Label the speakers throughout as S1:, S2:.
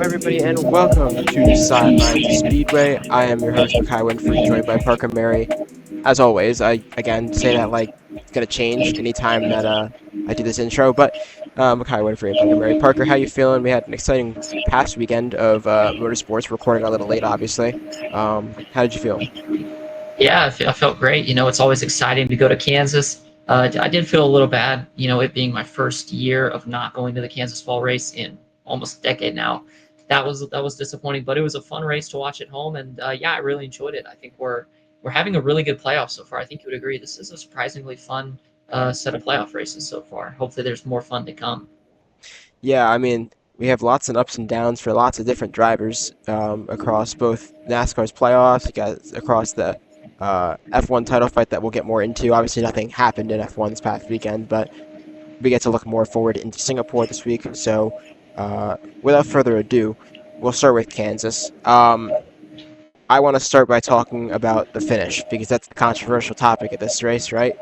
S1: everybody, and welcome to Sideline Speedway. I am your host, Mekhi Winfrey, joined by Parker Merrey. As always, I again say that like it's gonna change anytime that I do this intro, but Mekhi Winfrey and Parker Merrey. Parker, how you feeling? We had an exciting past weekend of motorsports. Recording a little late, obviously. How did you feel?
S2: Yeah, I felt great. It's always exciting to go to Kansas. I did feel a little bad, it being my first year of not going to the Kansas Fall race in almost a decade now. That was disappointing, but it was a fun race to watch at home, and yeah, I really enjoyed it. I think we're having a really good playoff so far. I think you would agree. This is a surprisingly fun set of playoff races so far. Hopefully, there's more fun to come.
S1: Yeah, I mean, we have lots and ups and downs for lots of different drivers across both NASCAR's playoffs, you got across the F1 title fight that we'll get more into. Obviously, nothing happened in F1 this past weekend, but we get to look more forward into Singapore this week. So, without further ado, we'll start with Kansas. I want to start by talking about the finish because that's the controversial topic of this race, right?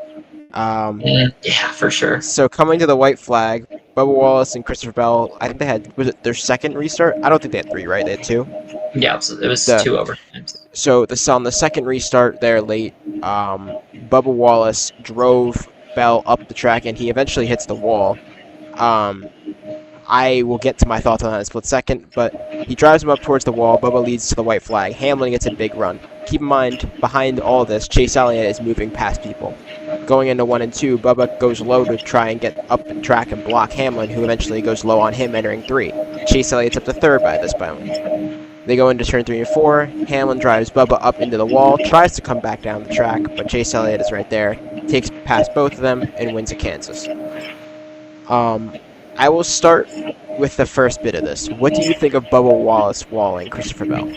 S1: Um,
S2: Yeah, for sure.
S1: So coming to the white flag, Bubba Wallace and Christopher Bell, I think they had, was it their second restart? I don't think they had three, right? They had two.
S2: Yeah, it was
S1: The
S2: two overtimes.
S1: so on the second restart there late, Bubba Wallace drove Bell up the track and he eventually hits the wall. Um, I will get to my thoughts on that in a split second, but he drives him up towards the wall. Bubba leads to the white flag. Hamlin gets a big run. Keep in mind, behind all this, Chase Elliott is moving past people. Going into 1 and 2, Bubba goes low to try and get up the track and block Hamlin, who eventually goes low on him entering 3. Chase Elliott's up to 3rd by this point. They go into turn 3 and 4. Hamlin drives Bubba up into the wall, tries to come back down the track, but Chase Elliott is right there, takes past both of them, and wins at Kansas. I will start with the first bit of this. What do you think of Bubba Wallace walling Christopher Bell?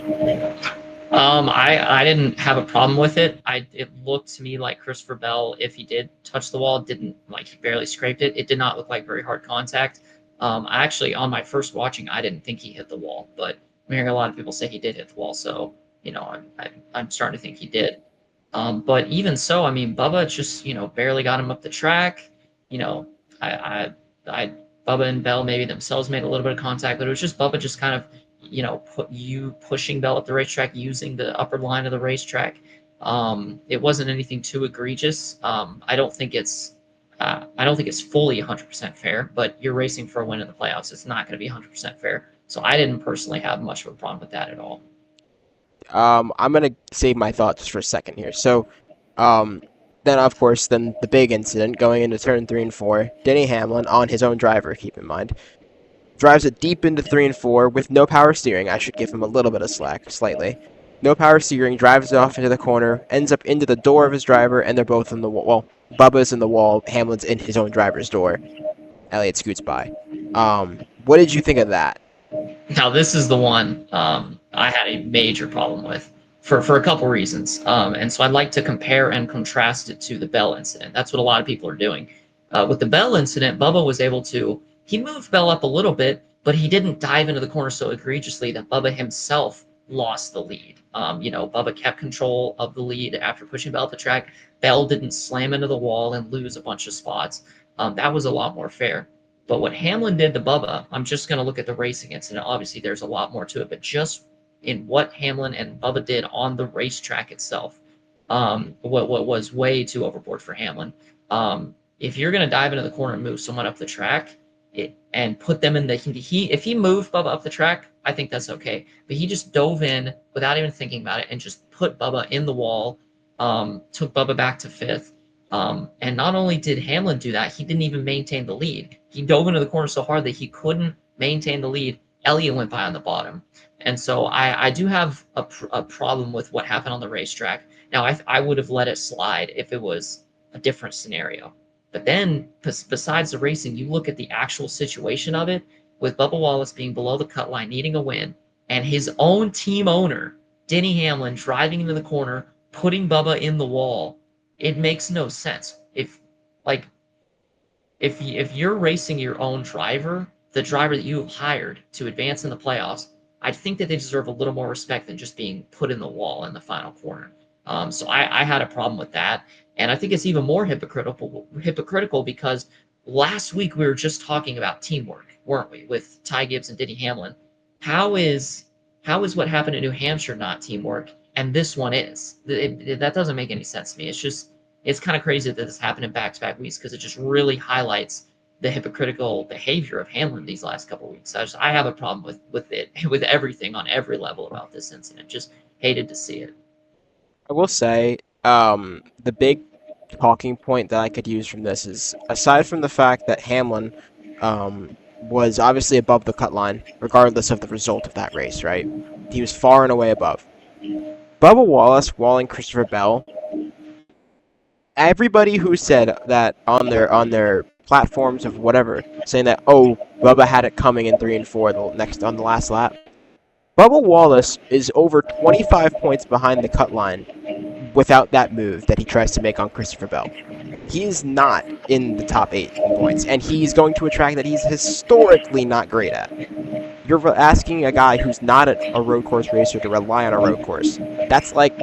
S2: I didn't have a problem with it. It looked to me like Christopher Bell, if he did touch the wall, didn't like he barely scraped it. It did not look like very hard contact. I actually on my first watching, I didn't think he hit the wall, but I'm hearing a lot of people say he did hit the wall, so I'm starting to think he did. But even so, I mean, Bubba just barely got him up the track. You know, I Bubba and Bell maybe themselves made a little bit of contact, but it was just Bubba just kind of pushing Bell at the racetrack using the upper line of the racetrack. It wasn't anything too egregious. I don't think it's fully 100% fair, but you're racing for a win in the playoffs. It's not going to be 100% fair. So I didn't personally have much of a problem with that at all.
S1: I'm gonna save my thoughts just for a second here. So, then of course, then the big incident going into turn 3 and 4. Denny Hamlin on his own driver, keep in mind, drives it deep into 3 and 4 with no power steering. I should give him a little bit of slack, slightly. No power steering, drives it off into the corner, ends up into the door of his driver, and they're both in the wall. Well, Bubba's in the wall, Hamlin's in his own driver's door. Elliott scoots by. What did you think of that?
S2: Now, this is the one I had a major problem with for a couple reasons. And so I'd like to compare and contrast it to the Bell incident. That's what a lot of people are doing. With the Bell incident, Bubba was able to, he moved Bell up a little bit, but he didn't dive into the corner so egregiously that Bubba himself lost the lead. Bubba kept control of the lead after pushing Bell up the track. Bell didn't slam into the wall and lose a bunch of spots. That was a lot more fair. But what Hamlin did to Bubba, I'm just going to look at the racing incident. Obviously, there's a lot more to it, but just in what Hamlin and Bubba did on the racetrack itself, what was way too overboard for Hamlin. If you're going to dive into the corner and move someone up the track, and put them in if he moved Bubba up the track, I think that's okay. But he just dove in without even thinking about it and just put Bubba in the wall, took Bubba back to 5th. And not only did Hamlin do that, he didn't even maintain the lead. He dove into the corner so hard that he couldn't maintain the lead. Elliott went by on the bottom. And so I do have a problem with what happened on the racetrack. Now, I would have let it slide if it was a different scenario. But then, besides the racing, you look at the actual situation of it, with Bubba Wallace being below the cut line, needing a win, and his own team owner, Denny Hamlin, driving into the corner, putting Bubba in the wall. It makes no sense. If you're racing your own driver, the driver that you have hired to advance in the playoffs, I think that they deserve a little more respect than just being put in the wall in the final corner. So I had a problem with that. And I think it's even more hypocritical because last week we were just talking about teamwork, weren't we, with Ty Gibbs and Denny Hamlin. how is what happened in New Hampshire not teamwork, and this one is? That doesn't make any sense to me. It's kind of crazy that this happened in back-to-back weeks because it just really highlights the hypocritical behavior of Hamlin these last couple of weeks. I have a problem with it, with everything on every level about this incident. Just hated to see it.
S1: I will say, the big talking point that I could use from this is, aside from the fact that Hamlin, was obviously above the cut line, regardless of the result of that race, right? He was far and away above. Bubba Wallace walling Christopher Bell. Everybody who said that on their platforms of whatever, saying that, oh, Bubba had it coming in 3 and 4 on the last lap. Bubba Wallace is over 25 points behind the cut line without that move that he tries to make on Christopher Bell. He is not in the top 8 in points, and he's going to a track that he's historically not great at. You're asking a guy who's not a road course racer to rely on a road course. That's like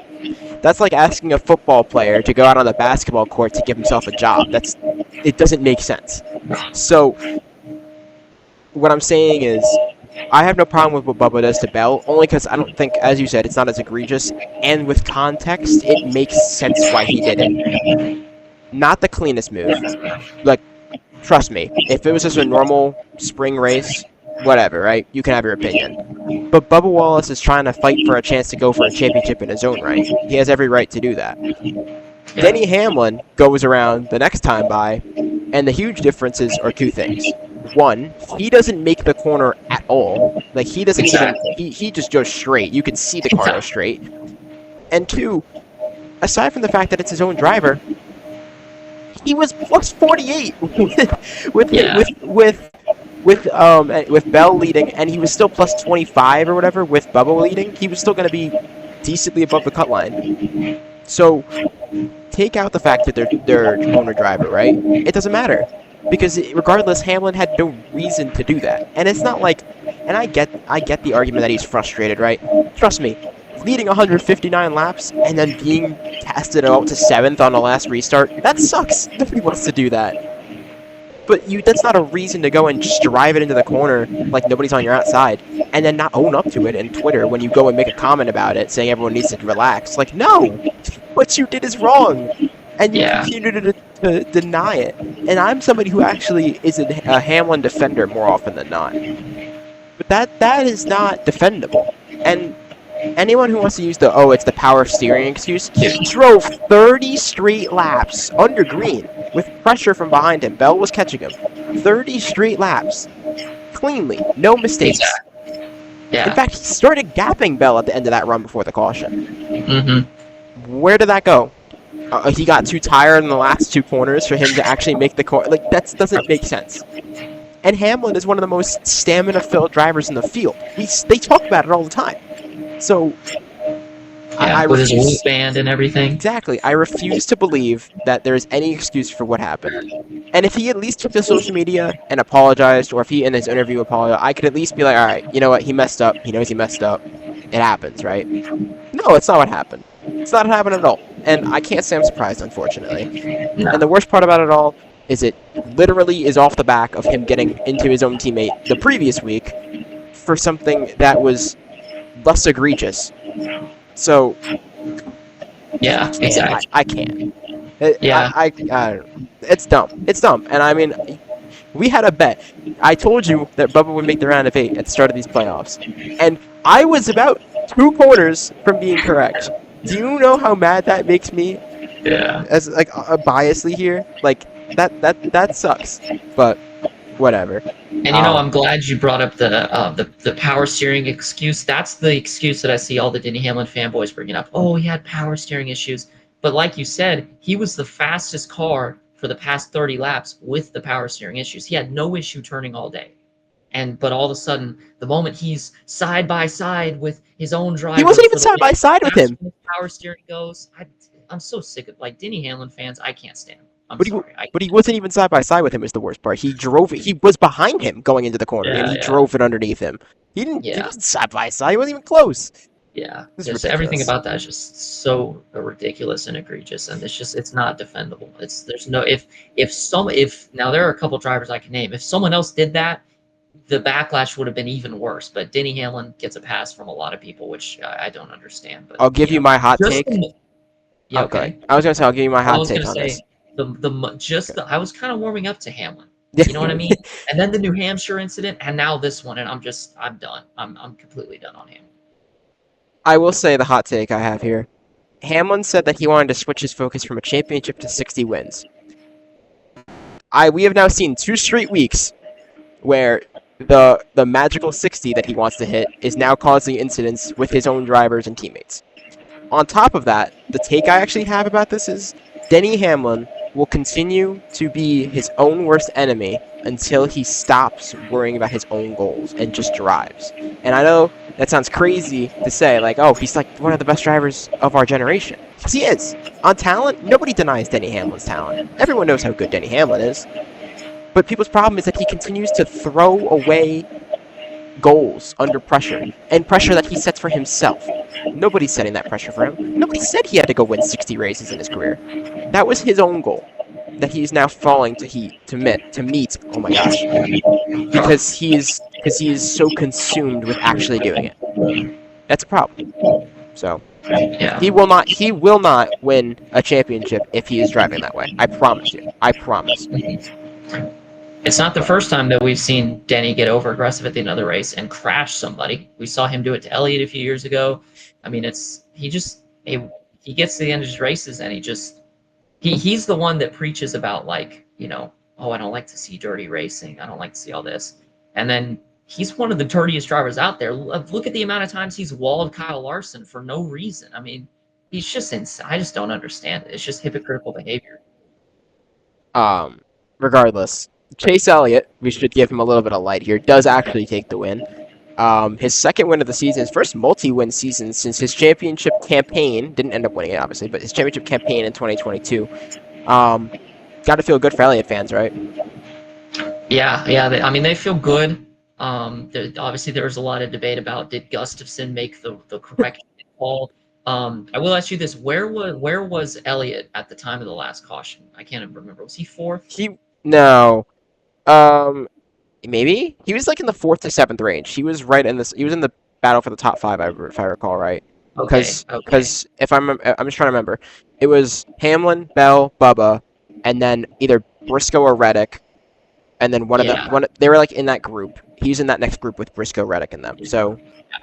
S1: asking a football player to go out on the basketball court to give himself a job. It doesn't make sense. So what I'm saying is, I have no problem with what Bubba does to Bell, only because I don't think, as you said, it's not as egregious, and with context, it makes sense why he did it. Not the cleanest move. Like, trust me, if it was just a normal spring race, whatever, right? You can have your opinion. But Bubba Wallace is trying to fight for a chance to go for a championship in his own right. He has every right to do that. Denny Hamlin goes around the next time by, and the huge differences are 2 things. One, he doesn't make the corner at all. Like, he doesn't even... He just goes straight. You can see the car go straight. And 2, aside from the fact that it's his own driver, he was plus 48 with Bell leading, and he was still plus 25 or whatever with Bubba leading. He was still going to be decently above the cut line. So, take out the fact that they're owner driver, right? It doesn't matter. Because regardless, Hamlin had no reason to do that. And it's not like... And I get the argument that he's frustrated, right? Trust me, leading 159 laps and then being casted out to 7th on the last restart, that sucks. Nobody wants to do that. But that's not a reason to go and just drive it into the corner like nobody's on your outside, and then not own up to it in Twitter when you go and make a comment about it saying everyone needs to relax. Like, no! What you did is wrong! And you continue to deny it. And I'm somebody who actually is a Hamlin defender more often than not. But that is not defendable. And anyone who wants to use it's the power steering excuse, he drove 30 straight laps under green with pressure from behind him. Bell was catching him. 30 straight laps. Cleanly. No mistakes.
S2: Yeah.
S1: In fact, he started gapping Bell at the end of that run before the caution.
S2: Mm-hmm.
S1: Where did that go? He got too tired in the last 2 corners for him to actually make the corner. Like, that doesn't make sense. And Hamlin is one of the most stamina-filled drivers in the field. They talk about it all the time. So, I
S2: with
S1: refuse,
S2: his loop band and everything.
S1: Exactly. I refuse to believe that there is any excuse for what happened. And if he at least took to social media and apologized, or if he in his interview apologized, I could at least be like, all right, you know what? He messed up. He knows he messed up. It happens, right? No, it's not what happened. It's not what happened at all. And I can't say I'm surprised, unfortunately.
S2: No.
S1: And the worst part about it all is it literally is off the back of him getting into his own teammate the previous week for something that was less egregious. So,
S2: yeah, exactly.
S1: I can't. It's dumb. It's dumb. And I mean, we had a bet. I told you that Bubba would make the round of 8 at the start of these playoffs. And I was about 2 corners from being correct. Do you know how mad that makes me?
S2: Yeah.
S1: As like biasly here, like that sucks. But whatever.
S2: And I'm glad you brought up the power steering excuse. That's the excuse that I see all the Denny Hamlin fanboys bringing up. Oh, he had power steering issues. But like you said, he was the fastest car for the past 30 laps with the power steering issues. He had no issue turning all day. But all of a sudden, the moment he's side by side with his own driver,
S1: he wasn't even side by side with him.
S2: Power steering goes. I'm so sick of Denny Hamlin fans. I can't stand him.
S1: But he wasn't even side by side with him. Is the worst part. He drove it. He was behind him going into the corner, and he drove it underneath him. He didn't. He wasn't side by side. He wasn't even close.
S2: Yeah, just everything about that is just so ridiculous and egregious, and it's not defendable. There's no if now there are a couple drivers I can name. If someone else did that, the backlash would have been even worse. But Denny Hamlin gets a pass from a lot of people, which I don't understand. But
S1: I'll give you my hot take.
S2: Yeah,
S1: Okay.
S2: okay.
S1: I was gonna say I'll give you my
S2: Well, I
S1: hot
S2: was
S1: take
S2: gonna
S1: on this.
S2: say I was kind of warming up to Hamlin.
S1: Yeah.
S2: You know what I mean? And then the New Hampshire incident, and now this one, and I'm done. I'm completely done on Hamlin.
S1: I will say the hot take I have here. Hamlin said that he wanted to switch his focus from a championship to 60 wins. We have now seen 2 straight weeks where the magical 60 that he wants to hit is now causing incidents with his own drivers and teammates. On top of that, the take I actually have about this is Denny Hamlin will continue to be his own worst enemy until he stops worrying about his own goals and just drives. And I know that sounds crazy to say, like, oh, he's like one of the best drivers of our generation. Because he is. On talent, nobody denies Denny Hamlin's talent. Everyone knows how good Denny Hamlin is. But people's problem is that he continues to throw away goals under pressure, and pressure that he sets for himself. Nobody's setting that pressure for him. Nobody said he had to go win 60 races in his career. That was his own goal that he's now falling to meet. Oh my gosh, because he is so consumed with actually doing it. That's a problem. So
S2: Yeah.
S1: he will not win a championship if he is driving that way. I promise you. I promise.
S2: It's not the first time that we've seen Denny get over aggressive at the end of the race and crash somebody. We saw him do it to Elliott a few years ago. I mean, he gets to the end of his races and he's the one that preaches about, like, you know, oh, I don't like to see dirty racing. I don't like to see all this. And then he's one of the dirtiest drivers out there. Look at the amount of times he's walled Kyle Larson for no reason. I mean, he's just insane. I just don't understand it. It's just hypocritical behavior.
S1: Regardless, Chase Elliott, we should give him a little bit of light here, does actually take the win. His second win of the season, his first multi-win season since his championship campaign, didn't end up winning it, obviously, but his championship campaign in 2022. Got to feel good for Elliott fans, right?
S2: Yeah. I mean, they feel good. Obviously, there was a lot of debate about, did Gustafson make the correct call? I will ask you this: where was Elliott at the time of the last caution? I can't remember. Was he fourth?
S1: No. Maybe he was like in the 4th to 7th range. He was right in this. He was in the battle for the top 5, if I recall right. Because if I'm just trying to remember, it was Hamlin, Bell, Bubba, and then either Briscoe or Reddick, and then they were like in that group. He's in that next group with Briscoe, Reddick, and them. So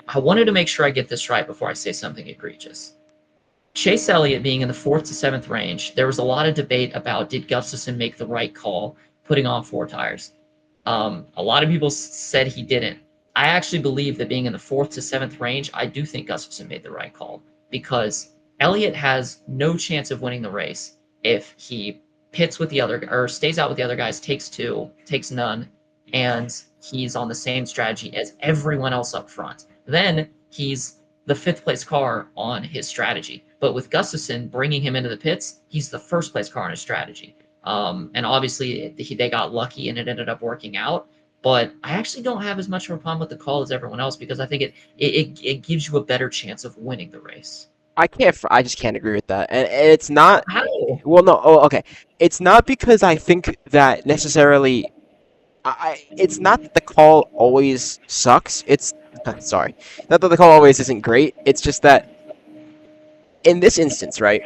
S2: I wanted to make sure I get this right before I say something egregious. Chase Elliott being in the 4th to 7th range, there was a lot of debate about, did Gustafson make the right call putting on 4 tires. A lot of people said he didn't. I actually believe that being in the 4th to 7th range, I do think Gustafson made the right call, because Elliott has no chance of winning the race if he pits with the other, or stays out with the other guys, takes 2, takes none, and he's on the same strategy as everyone else up front. Then he's the 5th place car on his strategy. But with Gustafson bringing him into the pits, he's the 1st place car on his strategy. And obviously they got lucky and it ended up working out. But I actually don't have as much of a problem with the call as everyone else, because I think it gives you a better chance of winning the race.
S1: I just can't agree with that. And it's not.
S2: How?
S1: Well, no. Oh, okay. It's not because I think that necessarily. It's not that the call always sucks. It's sorry. Not that the call always isn't great. It's just that in this instance, right?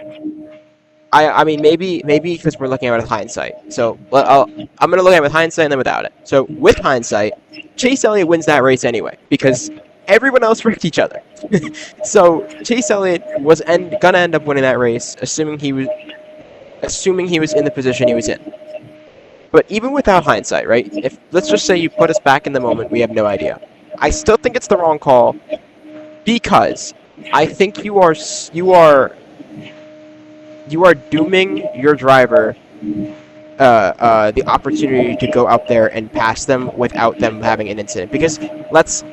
S1: I mean, maybe because we're looking at it with hindsight. So I'm going to look at it with hindsight and then without it. So with hindsight, Chase Elliott wins that race anyway, because everyone else wrecked each other. So Chase Elliott was going to end up winning that race, assuming he was in the position he was in. But even without hindsight, right? If let's just say you put us back in the moment, we have no idea. I still think it's the wrong call, because I think you are dooming your driver the opportunity to go out there and pass them without them having an incident. Because let's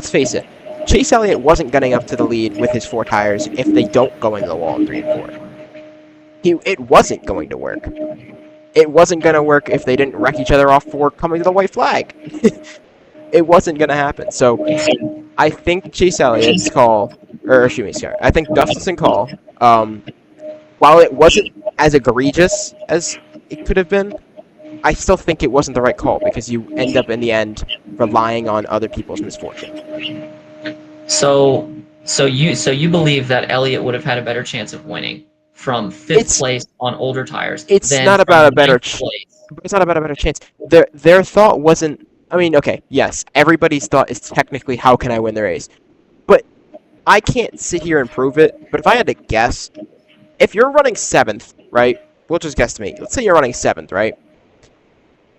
S1: face it, Chase Elliott wasn't gunning up to the lead with his 4 tires if they don't go into the wall in 3 and 4. It wasn't going to work. It wasn't going to work if they didn't wreck each other off for coming to the white flag. It wasn't going to happen. So I think Chase Elliott's call, I think Gustafson's call, while it wasn't as egregious as it could have been, I still think it wasn't the right call because you end up in the end relying on other people's misfortune.
S2: So you believe that Elliott would have had a better chance of winning from fifth place on older tires
S1: It's
S2: than
S1: not
S2: from
S1: about a better.
S2: ninth place?
S1: It's not about a better chance. Their thought wasn't. I mean, okay, yes, everybody's thought is technically how can I win the race, but I can't sit here and prove it. But if I had to guess, if you're running 7th, right? We'll just guesstimate. Let's say you're running 7th, right?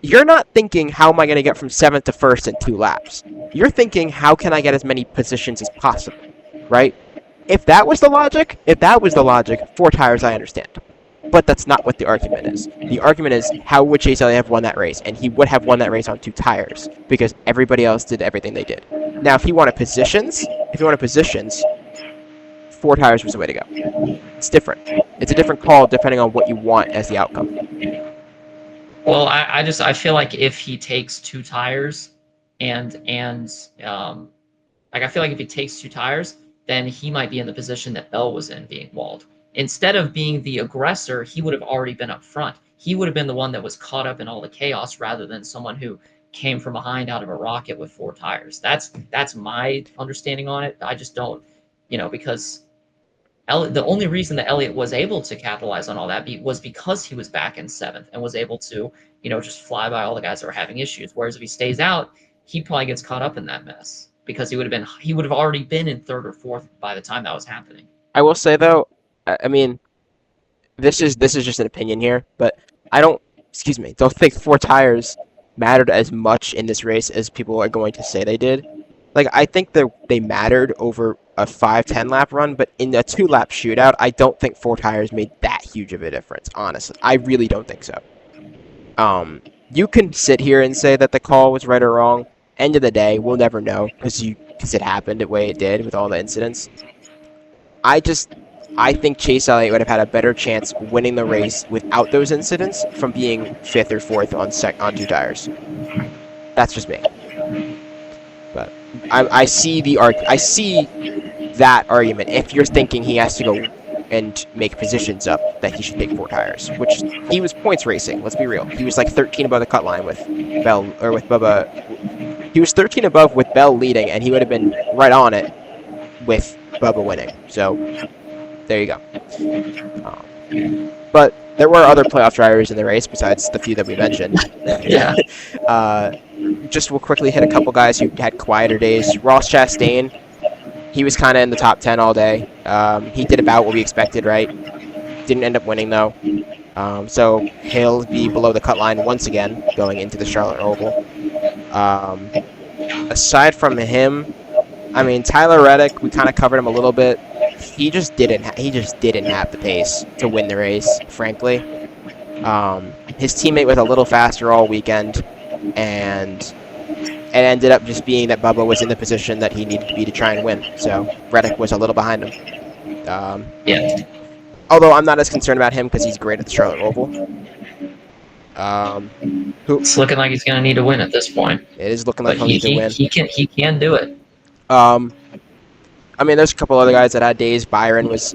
S1: You're not thinking, how am I going to get from 7th to 1st in 2 laps? You're thinking, how can I get as many positions as possible, right? If that was the logic, 4 tires, I understand. But that's not what the argument is. The argument is, how would Chase Elliott have won that race? And he would have won that race on 2 tires, because everybody else did everything they did. Now, if you wanted positions, 4 tires was the way to go. It's different. It's a different call depending on what you want as the outcome.
S2: Well, I feel like if he takes 2 tires I feel like if he takes 2 tires, then he might be in the position that Bell was in, being walled. Instead of being the aggressor, he would have already been up front. He would have been the one that was caught up in all the chaos rather than someone who came from behind out of a rocket with 4 tires. That's my understanding on it. I just don't, because the only reason that Elliott was able to capitalize on all that was because he was back in 7th and was able to, just fly by all the guys that were having issues. Whereas if he stays out, he probably gets caught up in that mess because he would have already been in 3rd or 4th by the time that was happening.
S1: I will say though, I mean, this is just an opinion here, but I don't think 4 tires mattered as much in this race as people are going to say they did. Like, I think they mattered over a 5-10 lap run, but in a 2-lap shootout, I don't think 4 tires made that huge of a difference, honestly. I really don't think so. You can sit here and say that the call was right or wrong. End of the day, we'll never know because it happened the way it did with all the incidents. I think Chase Elliott would have had a better chance winning the race without those incidents from being 5th or 4th on 2 tires. That's just me. But I see that argument. If you're thinking he has to go and make positions up, that he should take 4 tires, which he was points racing. Let's be real. He was like 13 above the cut line with Bubba. He was 13 above with Bell leading, and he would have been right on it with Bubba winning. So there you go. But there were other playoff drivers in the race besides the few that we mentioned.
S2: Yeah.
S1: Just we'll quickly hit a couple guys who had quieter days. Ross Chastain, he was kind of in the top 10 all day. He did about what we expected, right? Didn't end up winning, though. So he'll be below the cut line once again going into the Charlotte Roval. Aside from him, I mean, Tyler Reddick, we kind of covered him a little bit. He just didn't have the pace to win the race, frankly. His teammate was a little faster all weekend, and it ended up just being that Bubba was in the position that he needed to be to try and win. So Reddick was a little behind him.
S2: Yeah.
S1: Although I'm not as concerned about him because he's great at the Charlotte Roval.
S2: It's looking like he's going to need to win at this point.
S1: It is looking like he'll need to win.
S2: He can do it.
S1: I mean, there's a couple other guys that had days. Byron was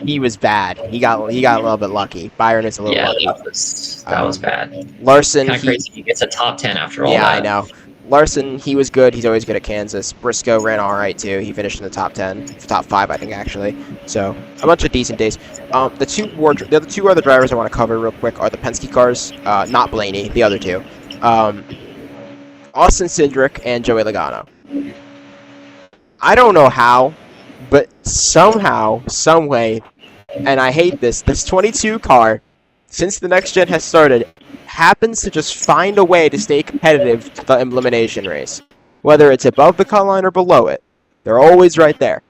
S1: he was bad. He got a little bit lucky. Byron is a little lucky.
S2: That was bad.
S1: Larson,
S2: kind of crazy. He gets a top 10 after all that.
S1: Yeah, I know. Larson, he was good. He's always good at Kansas. Briscoe ran all right too. He finished in the top 10, top 5, I think actually. So a bunch of decent days. The other 2 other drivers I want to cover real quick are the Penske cars. Not Blaney, the other 2. Austin Cindric and Joey Logano. I don't know how, but somehow, some way, and I hate this 22 car, since the next gen has started, happens to just find a way to stay competitive to the elimination race. Whether it's above the cut line or below it, they're always right there.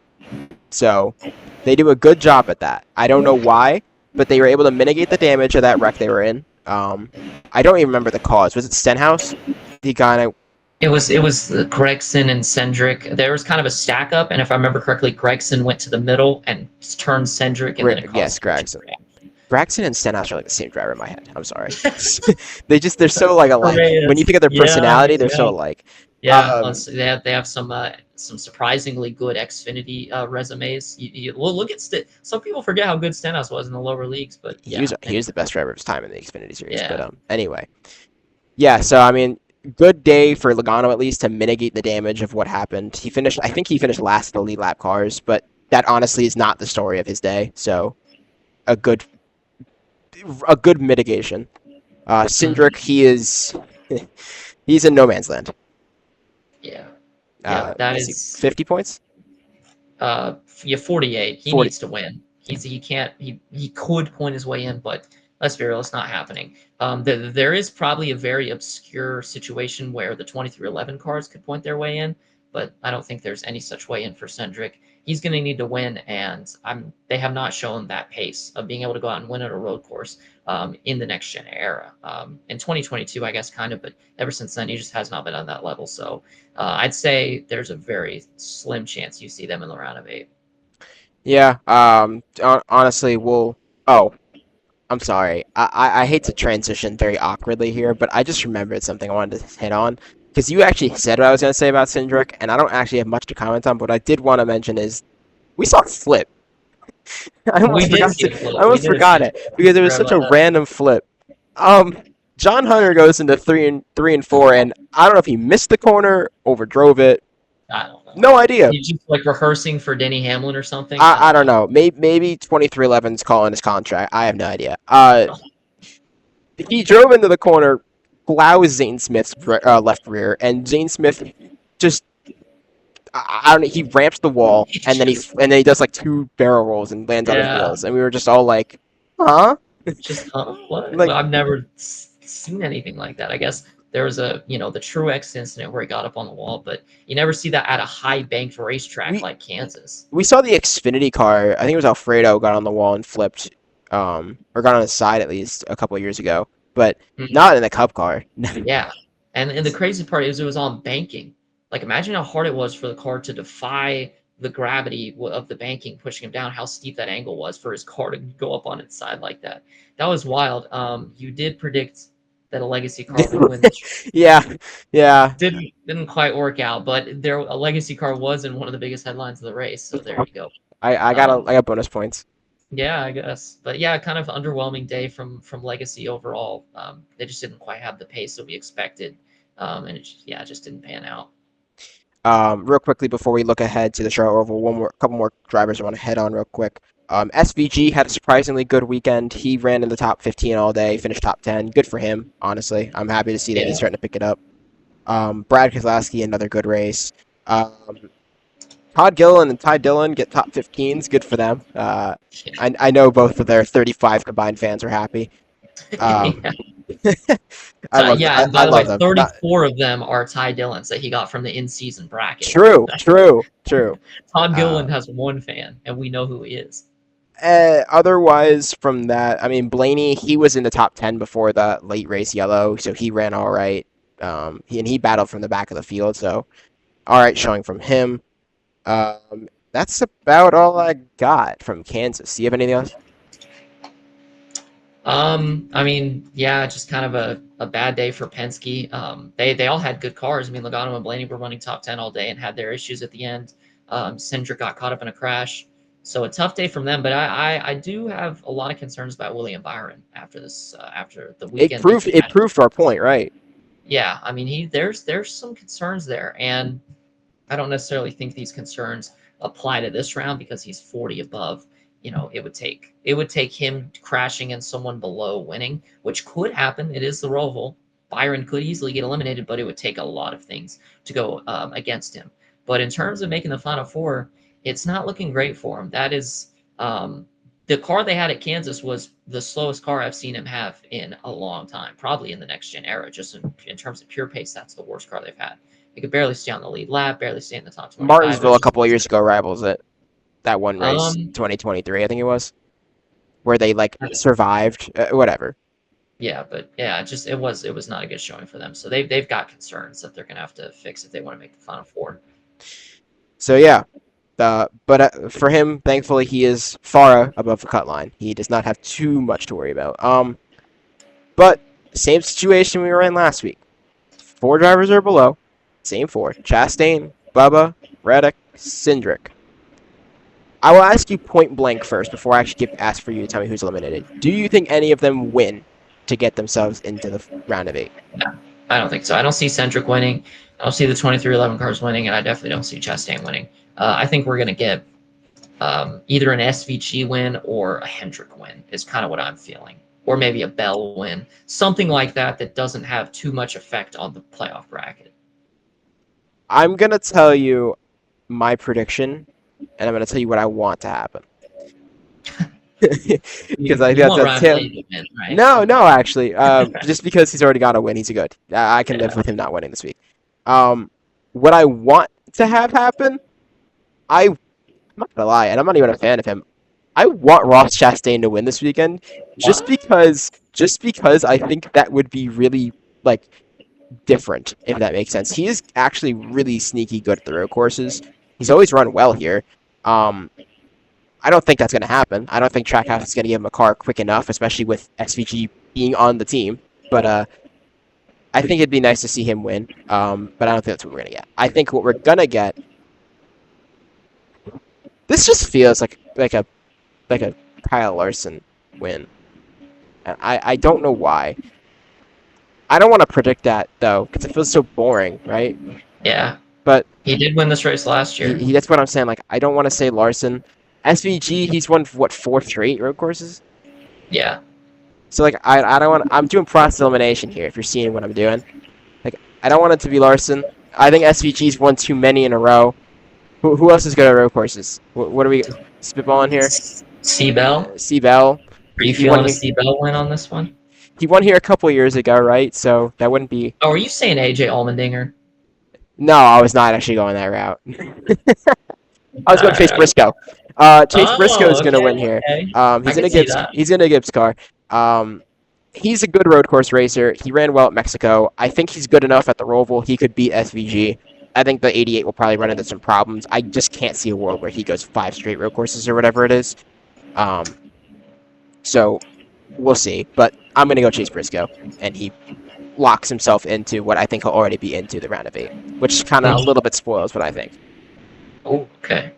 S1: So, they do a good job at that. I don't know why, but they were able to mitigate the damage of that wreck they were in. I don't even remember the cause. Was it Stenhouse?
S2: It was Gregson and Cindric. There was kind of a stack up, and if I remember correctly, Gregson went to the middle and turned Cindric, and then it caused
S1: yes, Gregson. Gregson and Stenhouse are like the same driver in my head. I'm sorry. They're so like alike. When you think of their personality, they're so alike.
S2: Yeah, they have some surprisingly good Xfinity resumes. Well, look at some people forget how good Stenhouse was in the lower leagues, but
S1: he
S2: yeah,
S1: was he was the best driver of his time in the Xfinity series. But
S2: yeah,
S1: anyway, yeah. So I mean, good day for Logano at least to mitigate the damage of what happened. I think he finished last in the lead lap cars, but that honestly is not the story of his day. So a good a good mitigation.
S2: mhm,
S1: Cindric, he's in no man's land.
S2: yeah, yeah. That
S1: Let's see,
S2: is
S1: 50 points,
S2: uh, yeah, 48. He
S1: 40.
S2: needs to win. He can't he could point his way in, but let's be real, it's not happening. There is probably a very obscure situation where the 2311 cars could point their way in, but I don't think there's any such way in for Cendric. He's going to need to win, and they have not shown that pace of being able to go out and win at a road course in the next gen era. In 2022, I guess, kind of, but ever since then, he just has not been on that level. So I'd say there's a very slim chance you see them in the round of eight.
S1: Yeah. Honestly, we'll. Oh, I'm sorry. I hate to transition very awkwardly here, but I just remembered something I wanted to hit on because you actually said what I was going to say about Cindric, and I don't actually have much to comment on. But what I did want to mention is we saw a flip.
S2: We did see a
S1: I
S2: flip. We
S1: almost
S2: did see
S1: forgot
S2: a
S1: it
S2: flip.
S1: because it was
S2: Forgot
S1: such
S2: about
S1: a
S2: that.
S1: random flip. Um, John Hunter goes into three and four, and I don't know if he missed the corner, overdrove it.
S2: I don't know.
S1: No idea.
S2: He's just like rehearsing for Denny Hamlin or something. I
S1: I
S2: don't
S1: don't
S2: know.
S1: know. Maybe 2311's calling his contract. I have no idea. He drove into the corner, plows Zane Smith's left rear, and Zane Smith just I don't know. He ramps the wall,
S2: He
S1: and then
S2: just
S1: he does like two barrel rolls and lands on his
S2: yeah,
S1: wheels, and we were just all like, huh?
S2: just what?
S1: Like
S2: Well, I've never seen anything like that. I guess there was the Truex incident where he got up on the wall, but you never see that at a high banked racetrack
S1: we
S2: like Kansas.
S1: we saw the Xfinity car. I think it was Alfredo got on the wall and flipped, or got on his side at least a couple of years ago, but
S2: Mhm.
S1: not in the Cup car.
S2: Yeah, and the crazy part is it was on banking. Like imagine how hard it was for the car to defy the gravity of the banking pushing him down. How steep that angle was for his car to go up on its side like that. That was wild. You did predict that a legacy car would win this.
S1: Yeah, yeah.
S2: Didn't quite work out, but a legacy car was in one of the biggest headlines of the race. So there you go. Um,
S1: I got bonus points.
S2: yeah, I guess. But yeah, kind of underwhelming day from Legacy overall. They just didn't quite have the pace that we expected, and it just didn't pan out.
S1: Real quickly before we look ahead to the Charlotte Roval, couple more drivers I want to head on real quick. SVG had a surprisingly good weekend. He ran in the top 15 all day, finished top 10. Good for him, honestly. I'm happy to see that he's
S2: Yeah,
S1: starting to pick it up. Brad Keselowski, another good race. Um, Todd Gilliland and Ty Dillon get top 15s. Good for them.
S2: yeah,
S1: I know both of their 35 combined fans are happy. Um,
S2: yeah.
S1: them.
S2: Yeah, and
S1: I
S2: by the way,
S1: love them.
S2: 34 of them are Ty Dillons that he got from the in-season bracket.
S1: True.
S2: Todd
S1: Uh,
S2: Gilliland has one fan, and we know who he is.
S1: Otherwise, from that, I mean, Blaney, he was in the top 10 before the late race yellow, so he ran all right. He battled from the back of the field, so all right showing from him. That's about all I got from Kansas. Do you have anything else?
S2: I mean, yeah, just kind of a bad day for Penske. They all had good cars. I mean, Logano and Blaney were running top 10 all day and had their issues at the end. Cindric got caught up in a crash. So a tough day from them, but I do have a lot of concerns about William Byron after this after the weekend that he
S1: It
S2: had.
S1: proved our point, right?
S2: Yeah, I mean there's some concerns there, and I don't necessarily think these concerns apply to this round because he's 40 above. It would take him crashing and someone below winning, which could happen. It is the Roval. Byron could easily get eliminated, but it would take a lot of things to go against him. But in terms of making the final four, it's not looking great for him. That is the car they had at Kansas was the slowest car I've seen him have in a long time, probably in the next gen era. Just in terms of pure pace, that's the worst car they've had. He could barely stay on the lead lap, barely stay in the top 25. It
S1: Martinsville
S2: was
S1: a
S2: just
S1: couple of years ago rivals it. That one race,
S2: um
S1: 2023, I think it was, where they like survived. Whatever.
S2: yeah, but yeah, it was not a good showing for them. So they've got concerns that they're gonna have to fix if they want to make the final four.
S1: So yeah, but for him, thankfully, he is far above the cut line. He does not have too much to worry about. But same situation we were in last week. Four drivers are below. Same four. Chastain, Bubba, Reddick, Cindric. I will ask you point blank first before I actually ask for you to tell me who's eliminated. Do you think any of them win to get themselves into the round of 8?
S2: No, I don't think so. I don't see Centric winning. I don't see the 2311 cars winning, and I definitely don't see Chastain winning. I think we're going to get either an SVG win or a Hendrick win is kind of what I'm feeling. Or maybe a Bell win. Something like that that doesn't have too much effect on the playoff bracket.
S1: I'm going to tell you my prediction, and I'm going to tell you what I want to happen. Because I
S2: you
S1: think
S2: want
S1: that's
S2: Ryan Blaney to win, right?
S1: No, actually, just because he's already got a win, he's good. I can live with him not winning this week. What I want to have happen, I'm not gonna lie, and I'm not even a fan of him. I want Ross Chastain to win this weekend, just because I think that would be really like different, if that makes sense. He is actually really sneaky good at the road courses. He's always run well here. I don't think that's going to happen. I don't think Trackhouse is going to give him a car quick enough, especially with SVG being on the team. But I think it'd be nice to see him win. But I don't think that's what we're going to get. I think what we're going to get. This just feels like a Kyle Larson win. And I don't know why. I don't want to predict that though, because it feels so boring, right?
S2: Yeah.
S1: But
S2: he did win this race last year.
S1: That's what I'm saying. Like, I don't want to say Larson. SVG, he's won what 4 straight road courses.
S2: Yeah.
S1: So like, I don't want. I'm doing process elimination here. If you're seeing what I'm doing, like, I don't want it to be Larson. I think SVG's won too many in a row. Who else is good at road courses? What are we spitballing here?
S2: C-Bell.
S1: C-Bell.
S2: Are you feeling a C-Bell win on this one?
S1: He won here a couple years ago, right? So that wouldn't be.
S2: Oh, are you saying AJ Allmendinger?
S1: No, I was not actually going that route. I was going Chase Briscoe. Chase Briscoe is going to win here. He's in a Gibbs car. He's a good road course racer. He ran well at Mexico. I think he's good enough at the Roval. He could beat SVG. I think the 88 will probably run into some problems. I just can't see a world where he goes 5 straight road courses or whatever it is. So we'll see. But I'm going to go Chase Briscoe, and he locks himself into what I think he'll already be into the round of 8, which kind of a little bit spoils what I think.
S2: Oh, okay.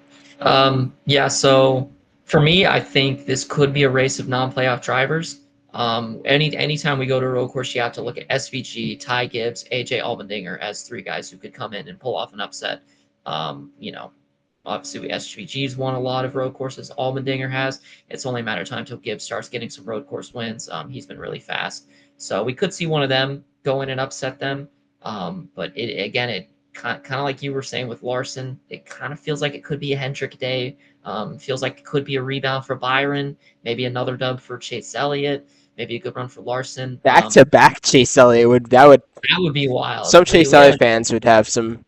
S2: Yeah, so for me, I think this could be a race of non-playoff drivers. Anytime we go to a road course, you have to look at SVG, Ty Gibbs, AJ Allmendinger as 3 guys who could come in and pull off an upset. Obviously SVG's won a lot of road courses. Allmendinger has. It's only a matter of time until Gibbs starts getting some road course wins. He's been really fast. So we could see one of them go in and upset them. But it kind of like you were saying with Larson, it kind of feels like it could be a Hendrick day. Feels like it could be a rebound for Byron, maybe another dub for Chase Elliott, maybe a good run for Larson.
S1: Back to back Chase Elliott that
S2: would be wild.
S1: Some Chase Elliott fans would have some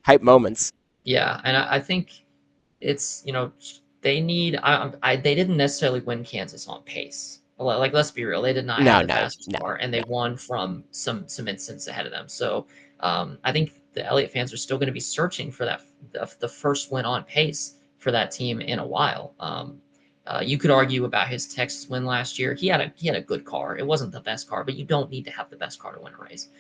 S1: hype moments.
S2: Yeah, and I think it's they need. They didn't necessarily win Kansas on pace. Like, let's be real, they did not have the fastest car, and they won from some instance ahead of them. So I think the Elliott fans are still going to be searching for the first win on pace for that team in a while. You could argue about his Texas win last year. He had a good car. It wasn't the best car, but you don't need to have the best car to win a race.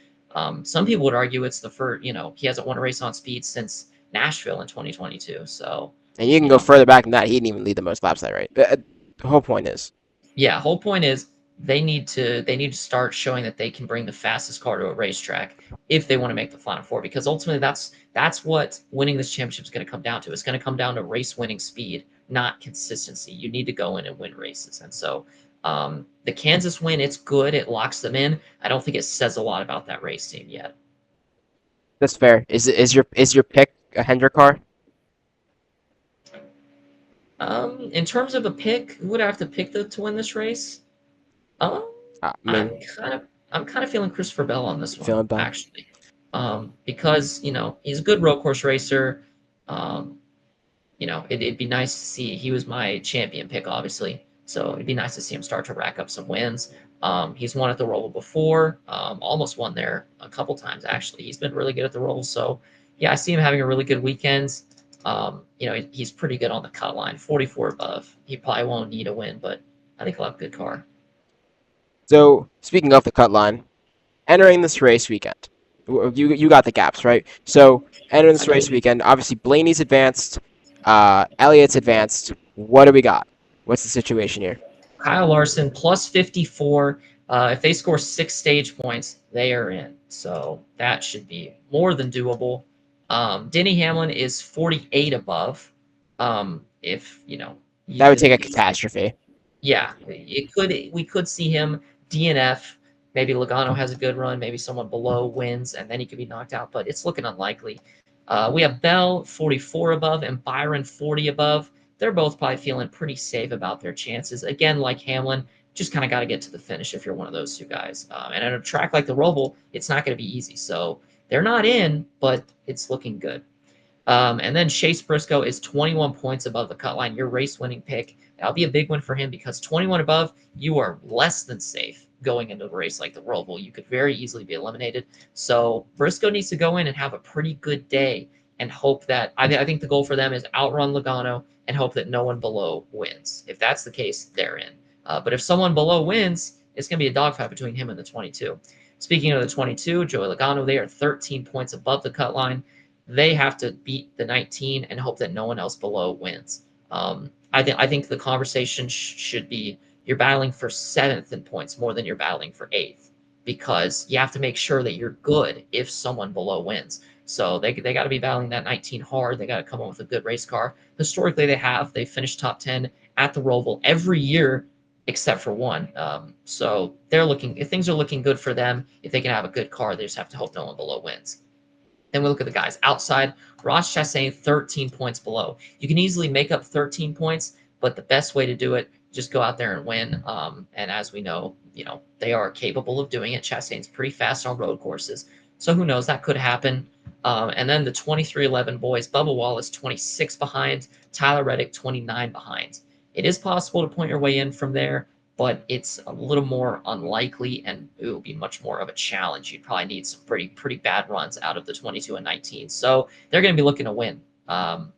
S2: Some people would argue it's the first. He hasn't won a race on speed since Nashville in 2022. So,
S1: and you can go further back than that. He didn't even lead the most laps that right. The whole point is.
S2: Yeah, whole point is they need to start showing that they can bring the fastest car to a racetrack if they want to make the Final Four, because ultimately that's what winning this championship is going to come down to. It's going to come down to race winning speed, not consistency. You need to go in and win races. And so the Kansas win, it's good. It locks them in. I don't think it says a lot about that race team yet.
S1: That's fair. Is your pick a Hendrick car?
S2: In terms of a pick, who would I have to pick to win this race? I'm kind of feeling Christopher Bell on this one, actually, because he's a good road course racer. It'd be nice to see. He was my champion pick, obviously, so it'd be nice to see him start to rack up some wins. He's won at the Roval before, almost won there a couple times actually. He's been really good at the Roval, so yeah, I see him having a really good weekend. He's pretty good on the cut line, 44 above. He probably won't need a win, but I think he'll have a good car.
S1: So, speaking of the cut line, entering this race weekend, You got the gaps, right? So entering this race weekend, obviously Blaney's advanced, Elliott's advanced. What do we got? What's the situation here?
S2: Kyle Larson plus 54. If they score 6 stage points, they are in. So that should be more than doable. Denny Hamlin is 48 above. If
S1: That would take a catastrophe.
S2: yeah, it could. We could see him DNF. Maybe Logano has a good run. Maybe someone below wins, and then he could be knocked out. But it's looking unlikely. We have Bell 44 above and Byron 40 above. They're both probably feeling pretty safe about their chances. Again, like Hamlin, just kind of got to get to the finish if you're one of those two guys. And at a track like the Roval, it's not going to be easy. So they're not in, but it's looking good. And then Chase Briscoe is 21 points above the cut line, your race-winning pick. That'll be a big win for him because 21 above, you are less than safe going into a race like the Roval. You could very easily be eliminated. So Briscoe needs to go in and have a pretty good day and hope that I think the goal for them is outrun Logano and hope that no one below wins. If that's the case, they're in. But if someone below wins, it's going to be a dogfight between him and the 22. Speaking of the 22, Joey Logano, they are 13 points above the cut line. They have to beat the 19 and hope that no one else below wins. I think the conversation should be you're battling for 7th in points more than you're battling for 8th because you have to make sure that you're good if someone below wins. So they got to be battling that 19 hard. They got to come up with a good race car. Historically, they have. They finished top 10 at the Roval every year except for one. So they're looking. If things are looking good for them, if they can have a good car, they just have to hope no one below wins. Then we look at the guys outside. Ross Chastain, 13 points below. You can easily make up 13 points, but the best way to do it, just go out there and win. And as we know, they are capable of doing it. Chastain's pretty fast on road courses. So who knows? That could happen. And then the 23-11 boys, Bubba Wallace, 26 behind. Tyler Reddick, 29 behind. It is possible to point your way in from there, but it's a little more unlikely, and it will be much more of a challenge. You'd probably need some pretty bad runs out of the 22 and 19. So they're going to be looking to win.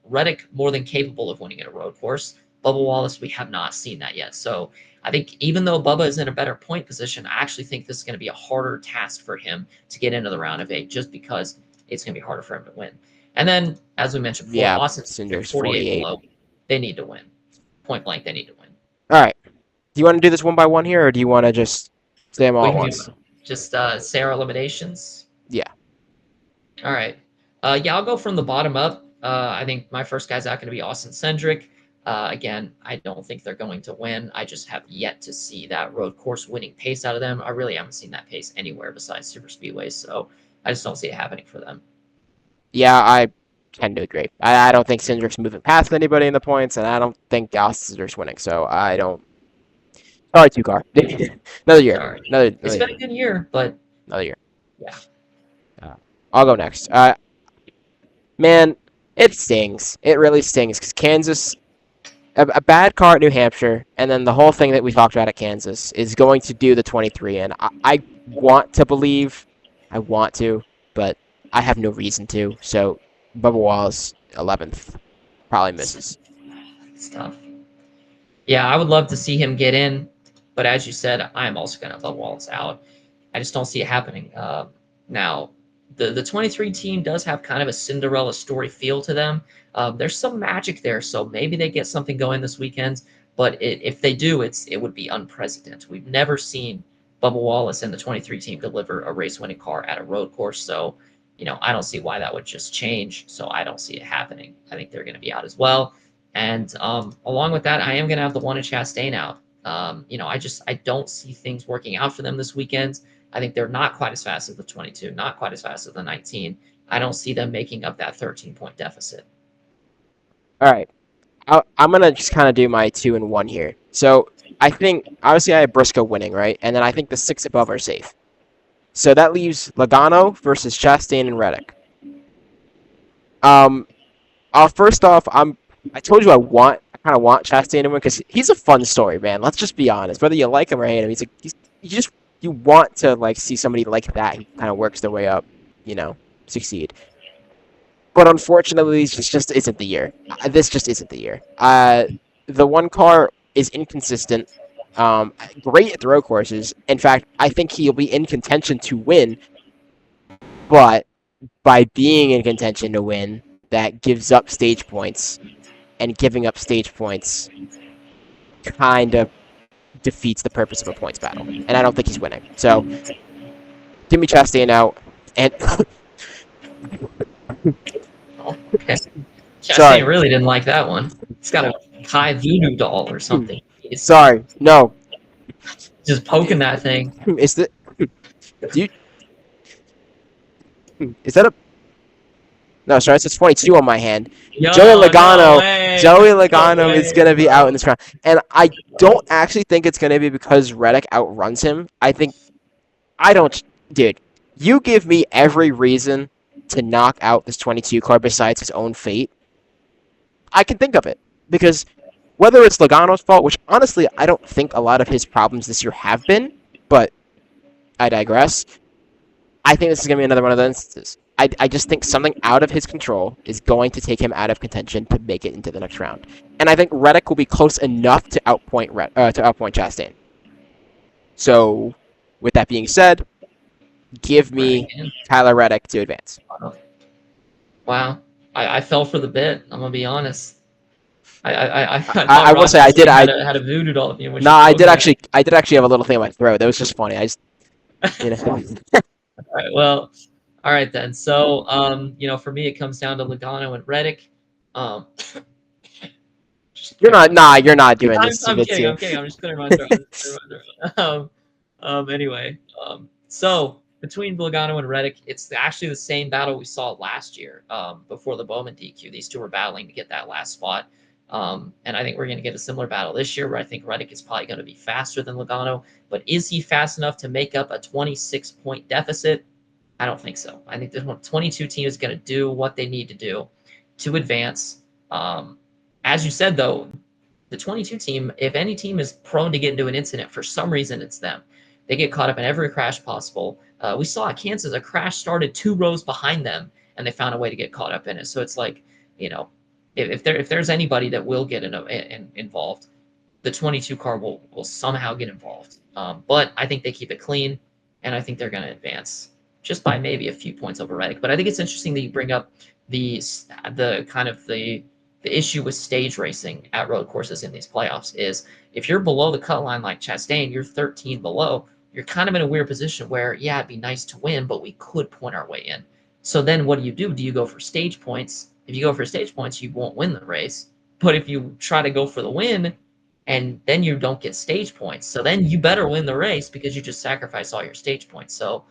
S2: Reddick, more than capable of winning at a road course. Bubba Wallace, we have not seen that yet. So I think even though Bubba is in a better point position, I actually think this is going to be a harder task for him to get into the round of 8 just because it's going to be harder for him to win. And then, as we mentioned before, Austin Cindric's 48 below. They need to win. Point blank, they need to win.
S1: All right. Do you want to do this one by one here, or do you want to just say them all at once?
S2: Just say our eliminations?
S1: Yeah.
S2: All right. Yeah, I'll go from the bottom up. I think my first guy's not going to be Austin Cindric. Again, I don't think they're going to win. I just have yet to see that road course winning pace out of them. I really haven't seen that pace anywhere besides super speedways, so I just don't see it happening for them.
S1: Yeah, I tend to agree. I don't think Cindric's moving past anybody in the points, and I don't think Austin Cindric's winning, so I don't. Sorry, 2-car. Another year.
S2: Sorry.
S1: Another
S2: It's been a good year, but
S1: another year.
S2: Yeah.
S1: I'll go next. Man, it stings. It really stings because Kansas, a bad car at New Hampshire, and then the whole thing that we talked about at Kansas is going to do the 23. And I want to believe, but I have no reason to. So Bubba Wallace, 11th, probably misses.
S2: It's tough. Yeah, I would love to see him get in, but as you said, I'm also going to Bubba Wallace out. I just don't see it happening. Now, the 23 team does have kind of a Cinderella story feel to them. There's some magic there, so maybe they get something going this weekend. But if they do, it would be unprecedented. We've never seen Bubba Wallace and the 23 team deliver a race-winning car at a road course. So, I don't see why that would just change. So I don't see it happening. I think they're going to be out as well. And along with that, I am going to have the one in Chastain out. I don't see things working out for them this weekend. I think they're not quite as fast as the 22, not quite as fast as the 19. I don't see them making up that 13-point deficit.
S1: All right. I'm going to just kind of do my 2 and 1 here. So I think, obviously, I have Briscoe winning, right? And then I think the 6 above are safe. So that leaves Logano versus Chastain and Reddick. First off, I told you I kind of want Chastain to win because he's a fun story, man. Let's just be honest. Whether you like him or hate him, you want to see somebody like that who kind of works their way up, succeed. But unfortunately, this just isn't the year. This just isn't the year. The one car is inconsistent. Great at the road courses. In fact, I think he'll be in contention to win. but by being in contention to win, that gives up stage points, and giving up stage points kind of defeats the purpose of a points battle. And I don't think he's winning. So, give me Chastain out. And
S2: Okay.
S1: Sorry.
S2: Chastain really didn't like that one. He's got a Kai voodoo doll or something. He's
S1: sorry, no.
S2: just poking that thing.
S1: Is that? Do you? Is that a? No, sorry, it's a 22 on my hand.
S2: Yo,
S1: Joey Logano,
S2: no way.
S1: Joey
S2: No
S1: Logano
S2: way,
S1: is gonna be
S2: bro.
S1: out in this round, and I don't actually think it's gonna be because Reddick outruns him. I don't, dude. You give me every reason to knock out this 22 car besides his own fate. I can think of it because whether it's Logano's fault, which honestly I don't think a lot of his problems this year have been, but I digress. I think this is gonna be another one of those instances. I just think something out of his control is going to take him out of contention to make it into the next round. And I think Reddick will be close enough to outpoint Chastain. So, with that being said, give me Tyler Reddick to advance.
S2: Wow. I fell for the bit. I'm gonna be honest.
S1: I will say I did.
S2: Had a voodoo doll.
S1: No, I did actually have a little thing in my throat. That was just funny. I just, you know.
S2: All right. Well. All right then. So, for me, it comes down to Logano and Reddick.
S1: You're not doing this.
S2: I'm kidding. I'm just clearing my throat. Anyway, so between Logano and Reddick, it's actually the same battle we saw last year. Before the Bowman DQ, these two were battling to get that last spot. And I think we're going to get a similar battle this year, where I think Reddick is probably going to be faster than Logano. But is he fast enough to make up a 26-point deficit? I don't think so. I think the 22 team is going to do what they need to do to advance. As you said, though, the 22 team, if any team is prone to get into an incident, for some reason, it's them. They get caught up in every crash possible. We saw at Kansas, a crash started 2 rows behind them, and they found a way to get caught up in it. So it's like, if there's anybody that will get involved, the 22 car will somehow get involved. But I think they keep it clean, and I think they're going to advance just by maybe a few points over Reddick. But I think it's interesting that you bring up the issue with stage racing at road courses in these playoffs is if you're below the cut line like Chastain, you're 13 below, you're kind of in a weird position where, yeah, it'd be nice to win, but we could point our way in. So then what do? Do you go for stage points? If you go for stage points, you won't win the race. But if you try to go for the win, and then you don't get stage points, so then you better win the race because you just sacrifice all your stage points. So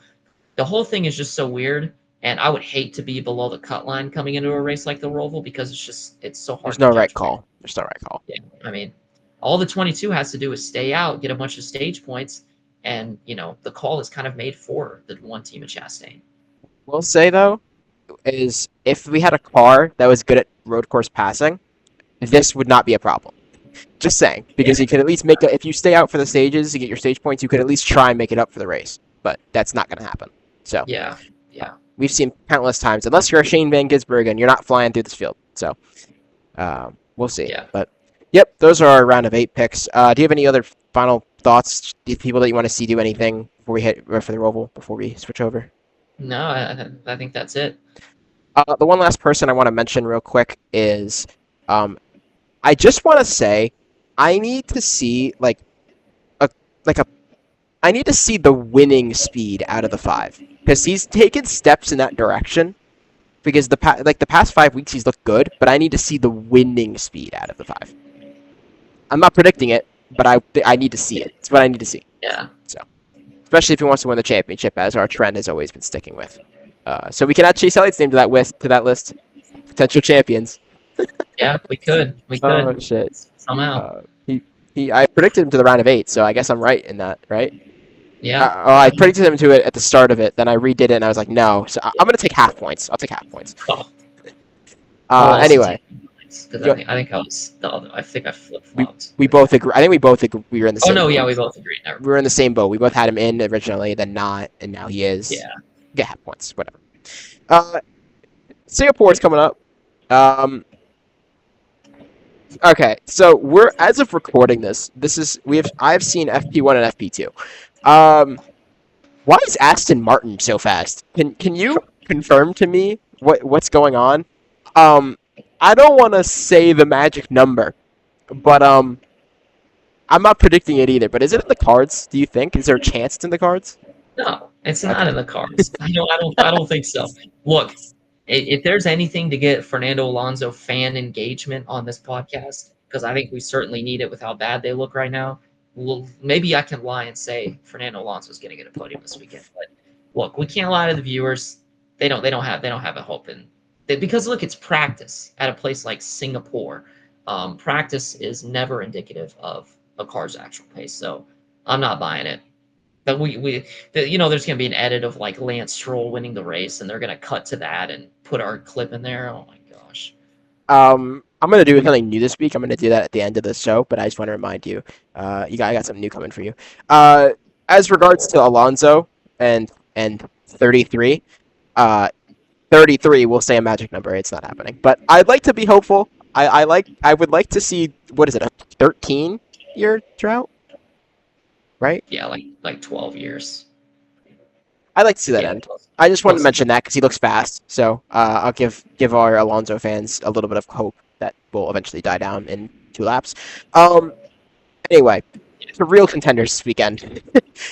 S2: the whole thing is just so weird, and I would hate to be below the cut line coming into a race like the Roval because it's so hard.
S1: There's no right call. There's no right call.
S2: Yeah, I mean, all the 22 has to do is stay out, get a bunch of stage points, and the call is kind of made for the one team at Chastain.
S1: We'll say though, is if we had a car that was good at road course passing, this would not be a problem. Just saying, because you could at least if you stay out for the stages, you get your stage points, you could at least try and make it up for the race. But that's not going to happen. So
S2: yeah.
S1: We've seen countless times, unless you're a Shane Van Gisbergen, you're not flying through this field. So we'll see.
S2: Yeah.
S1: But yep, those are our round of 8 picks. Do you have any other final thoughts? People that you want to see do anything before we hit for the Roval before we switch over?
S2: No, I think that's it.
S1: The one last person I want to mention real quick is, I just want to say, I need to see I need to see the winning speed out of the 5 because he's taken steps in that direction. Because the past 5 weeks he's looked good, but I need to see the winning speed out of the 5. I'm not predicting it, but I need to see it. It's what I need to see.
S2: Yeah.
S1: So, especially if he wants to win the championship, as our trend has always been sticking with. So we can add Chase Elliott's name to that list. Potential champions.
S2: Yeah, we could.
S1: Oh shit!
S2: Somehow.
S1: I predicted him to the round of 8, so I guess I'm right in that, right?
S2: Yeah.
S1: I predicted him to it at the start of it, then I redid it, and I was like, no. So I'm gonna take half points. I'll take half points. Anyway.
S2: I think I flip-flopped.
S1: We both agree. I think we both agree. We were in the same.
S2: Oh no,
S1: boat.
S2: yeah, we both agreed.
S1: We were in the same boat. We both had him in originally, then not, and now he is.
S2: Yeah.
S1: Get half points, whatever. Singapore is coming up. Okay, so we're as of recording this. I've seen FP1 and FP2. Why is Aston Martin so fast? Can you confirm to me what's going on. Um, I don't want to say the magic number, but I'm not predicting it either. But is it in the cards? Do you think? Is there a chance it's in the cards?
S2: No, it's not
S1: Okay.
S2: in the cards. I don't think so. Look, if there's anything to get Fernando Alonso fan engagement on this podcast, because I think we certainly need it with how bad they look right now. Well, maybe I can lie and say Fernando Alonso is going to get a podium this weekend. But look, we can't lie to the viewers. They don't have a hope in because look, it's practice at a place like Singapore. Practice is never indicative of a car's actual pace. So I'm not buying it. But there's gonna be an edit of like Lance Stroll winning the race, and they're gonna cut to that and put our clip in there. Oh my gosh!
S1: I'm gonna do something new this week. I'm gonna do that at the end of the show, but I just want to remind you, I got something new coming for you. Uh, as regards to Alonso and 33, uh, 33 will say a magic number. It's not happening, but I'd like to be hopeful. I would like to see what is it, a 13-year drought, right?
S2: Yeah, like 12 years.
S1: I'd like to see that
S2: Yeah,
S1: end.
S2: close.
S1: I just wanted to
S2: Close.
S1: mention that because he looks fast. So I'll give our Alonso fans a little bit of hope that will eventually die down in 2 laps. Um. Anyway, it's a real contenders this weekend.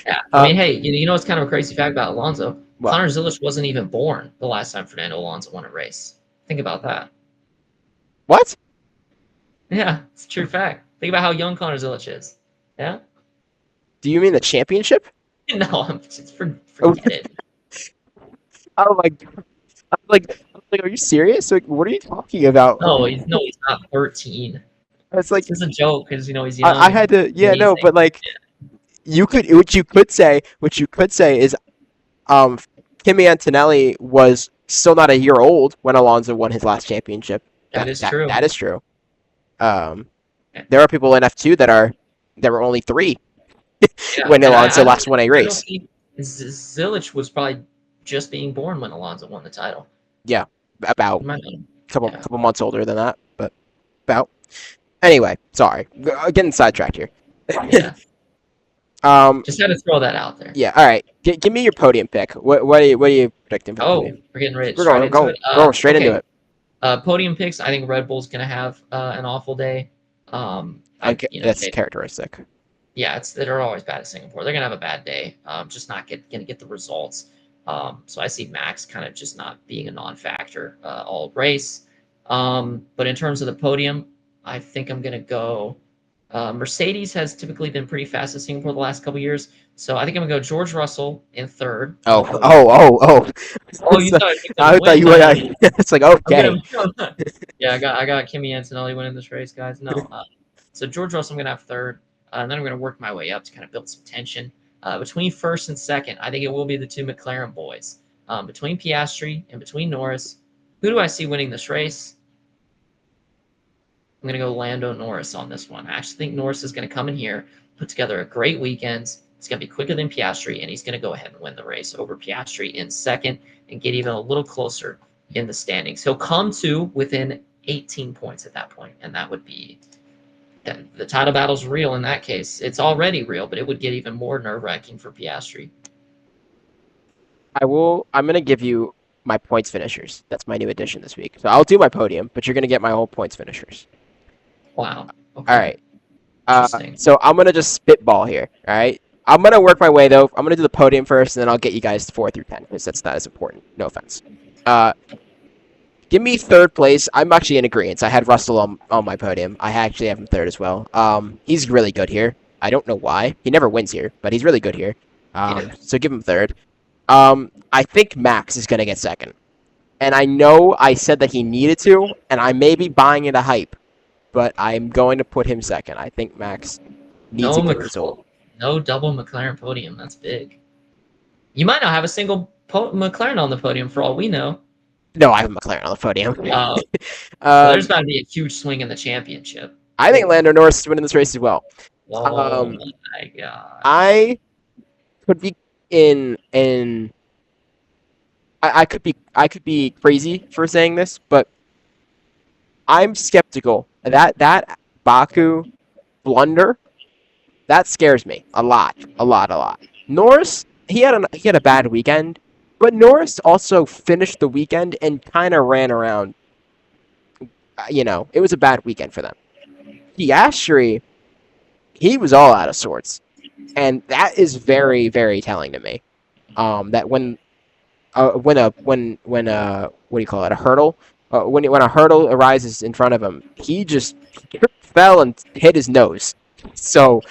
S2: Yeah, I
S1: Uh,
S2: mean, hey, you know what's kind of a crazy fact about Alonso?
S1: what?
S2: Connor Zilisch wasn't even born the last time Fernando Alonso won a race. Think about that.
S1: What?
S2: Yeah, it's a true fact. Think about how young Connor Zilisch is. Yeah.
S1: Do you mean the championship?
S2: No,
S1: Oh,
S2: forget it.
S1: oh my god! I was like, are you serious? Like, what are you talking about?
S2: He's not 13.
S1: It's like
S2: It's just a joke because he's
S1: I
S2: young
S1: had
S2: and
S1: to. Yeah, no,
S2: amazing.
S1: but like what you could say is um, Kimi Antonelli was still not a year old when Alonso won his last championship.
S2: That is true.
S1: That is true. Um, there are people in F2 that were only 3
S2: Yeah,
S1: when
S2: and
S1: Alonso last won a
S2: I don't
S1: race.
S2: think Zilic was probably just being born when Alonso won the title.
S1: Yeah, about
S2: He might have-
S1: couple
S2: Yeah.
S1: couple months older than that, but about. Anyway, sorry, getting sidetracked here.
S2: Yeah,
S1: Um,
S2: just had to throw that out there.
S1: yeah, all right. Give me your podium pick. What are you predicting for the
S2: Oh,
S1: podium?
S2: we're getting ready.
S1: We're
S2: Straight
S1: going
S2: into it.
S1: going straight into
S2: Okay.
S1: it.
S2: Podium picks. I think Red Bull's gonna have an awful day.
S1: Okay, that's
S2: they,
S1: characteristic.
S2: yeah, they're always bad at Singapore. They're gonna have a bad day. Just not gonna get the results. So I see Max kind of just not being a non-factor all race. But in terms of the podium, I think I'm gonna go. Mercedes has typically been pretty fast at Singapore the last couple years, so I think I'm gonna go George Russell in third.
S1: Oh,
S2: on the podium.
S1: oh.
S2: Oh, you thought
S1: I thought you were. It's like
S2: I'm
S1: okay.
S2: yeah, I got Kimi Antonelli winning this race, guys. No, so George Russell I'm gonna have third, and then I'm gonna work my way up to kind of build some tension between first and second. I think it will be the two McLaren boys between Piastri and between Norris. Who do I see winning this race? I'm gonna go Lando Norris on this one. I actually think Norris is gonna come in here, put together a great weekend. It's gonna be quicker than Piastri, and he's gonna go ahead and win the race over Piastri in second and get even a little closer in the standings. He'll come to within 18 points at that point, and that would be the title battle's real in that case. It's already real, but it would get even more nerve-wracking for Piastri.
S1: I'm gonna give you my points finishers. That's my new addition this week. So I'll do my podium, but you're gonna get my whole points finishers.
S2: Wow. Okay.
S1: All right.
S2: Interesting.
S1: So I'm gonna just spitball here. All right. I'm gonna work my way though. I'm gonna do the podium first, and then I'll get you guys 4 through 10 because that's not as important. No offense. Give me third place. I'm actually in agreement. I had Russell on my podium. I actually have him third as well. He's really good here. I don't know why. He never wins here, but he's really good here.
S2: Yeah.
S1: So give him third. I think Max is gonna get second, and I know I said that he needed to, and I may be buying into hype, but I'm going to put him second. I think Max needs a good result.
S2: No double McLaren podium. That's big. You might not have a single McLaren on the podium for all we know.
S1: No, I have McLaren on the podium.
S2: So there's got to be a huge swing in the championship.
S1: I think Lando Norris is winning this race as well.
S2: Oh my god!
S1: I could be in. I could be crazy for saying this, but I'm skeptical. That Baku blunder, that scares me a lot. Norris, he had a bad weekend, But Norris also finished the weekend and kind of ran around. It was a bad weekend for them. Piastri, he was all out of sorts, and that is very, very telling to me. That when what do you call it, a hurdle, when a hurdle arises in front of him, he just fell and hit his nose. So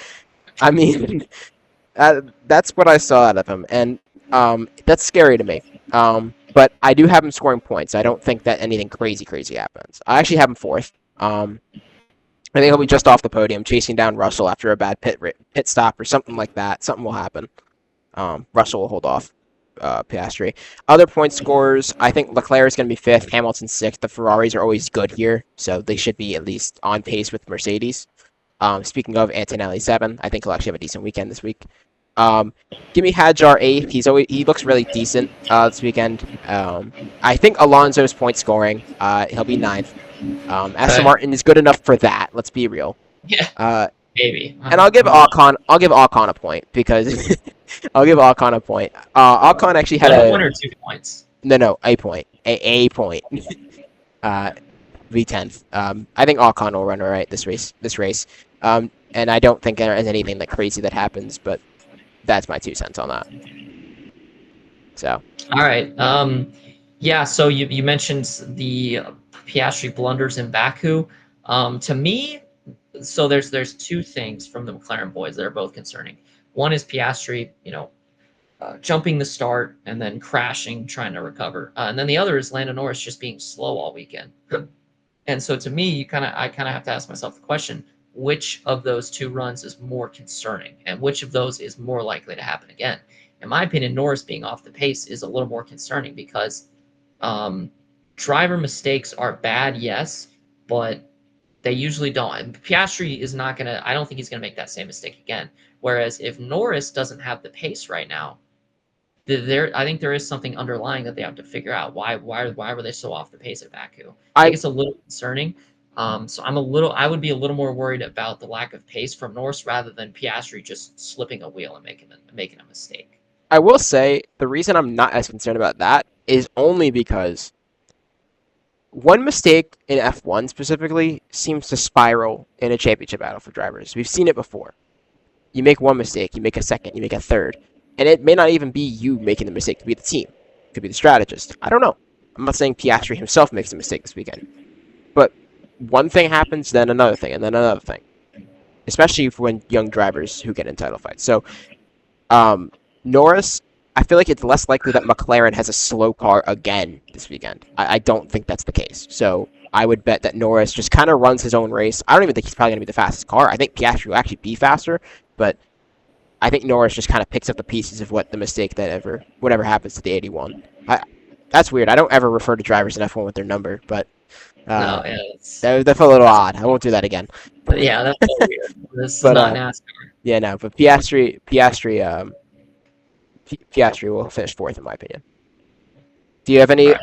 S1: I mean, that's what I saw out of him, and that's scary to me. But I do have him scoring points. I don't think that anything crazy happens. I actually have him fourth. I think he'll be just off the podium, chasing down Russell after a bad pit stop or something like that. Something will happen. Russell will hold off Piastri. Other point scorers, I think Leclerc is going to be fifth, Hamilton sixth. The Ferraris are always good here, so they should be at least on pace with Mercedes. Speaking of, Antonelli 7. I think he'll actually have a decent weekend this week. Give me Hadjar 8. He looks really decent this weekend. I think Alonso's point scoring. He'll be 9th. Aston Martin is good enough for that. Let's be real.
S2: Yeah. Maybe.
S1: And I'll give Ocon a point because I'll give Ocon a point. Ocon actually had
S2: 1 or 2 points.
S1: No, a point. A point. Be 10th. I think Ocon will run all right this race. And I don't think there is anything that crazy that happens, but that's my 2 cents on that. So.
S2: All right. Yeah. So you mentioned the Piastri blunders in Baku. To me, so there's 2 things from the McLaren boys that are both concerning. One is Piastri, jumping the start and then crashing, trying to recover, and then the other is Lando Norris just being slow all weekend. And so to me, I kind of have to ask myself the question: which of those 2 runs is more concerning, and which of those is more likely to happen again? In my opinion, Norris being off the pace is a little more concerning because driver mistakes are bad, yes, but they usually don't. And Piastri is not gonna. I don't think he's gonna make that same mistake again. Whereas if Norris doesn't have the pace right now, I think there is something underlying that they have to figure out. Why were they so off the pace at Baku? I think it's a little concerning. So I would be a little more worried about the lack of pace from Norris rather than Piastri just slipping a wheel and making a mistake.
S1: I will say the reason I'm not as concerned about that is only because one mistake in F1 specifically seems to spiral in a championship battle for drivers. We've seen it before. You make one mistake, you make a second, you make a third. And it may not even be you making the mistake. It could be the team. It could be the strategist. I don't know. I'm not saying Piastri himself makes a mistake this weekend. But one thing happens, then another thing, and then another thing. Especially when young drivers who get in title fights. So, Norris, I feel like it's less likely that McLaren has a slow car again this weekend. I don't think that's the case. So I would bet that Norris just kind of runs his own race. I don't even think he's probably going to be the fastest car. I think Piastri will actually be faster, but I think Norris just kind of picks up the pieces of what the mistake whatever happens to the 81. That's weird. I don't ever refer to drivers in F1 with their number, but
S2: No, yeah,
S1: that's a little odd. I won't do that again.
S2: But yeah, that's so weird. This is not NASCAR.
S1: Yeah, no, but Piastri will finish 4th in my opinion. Do you have any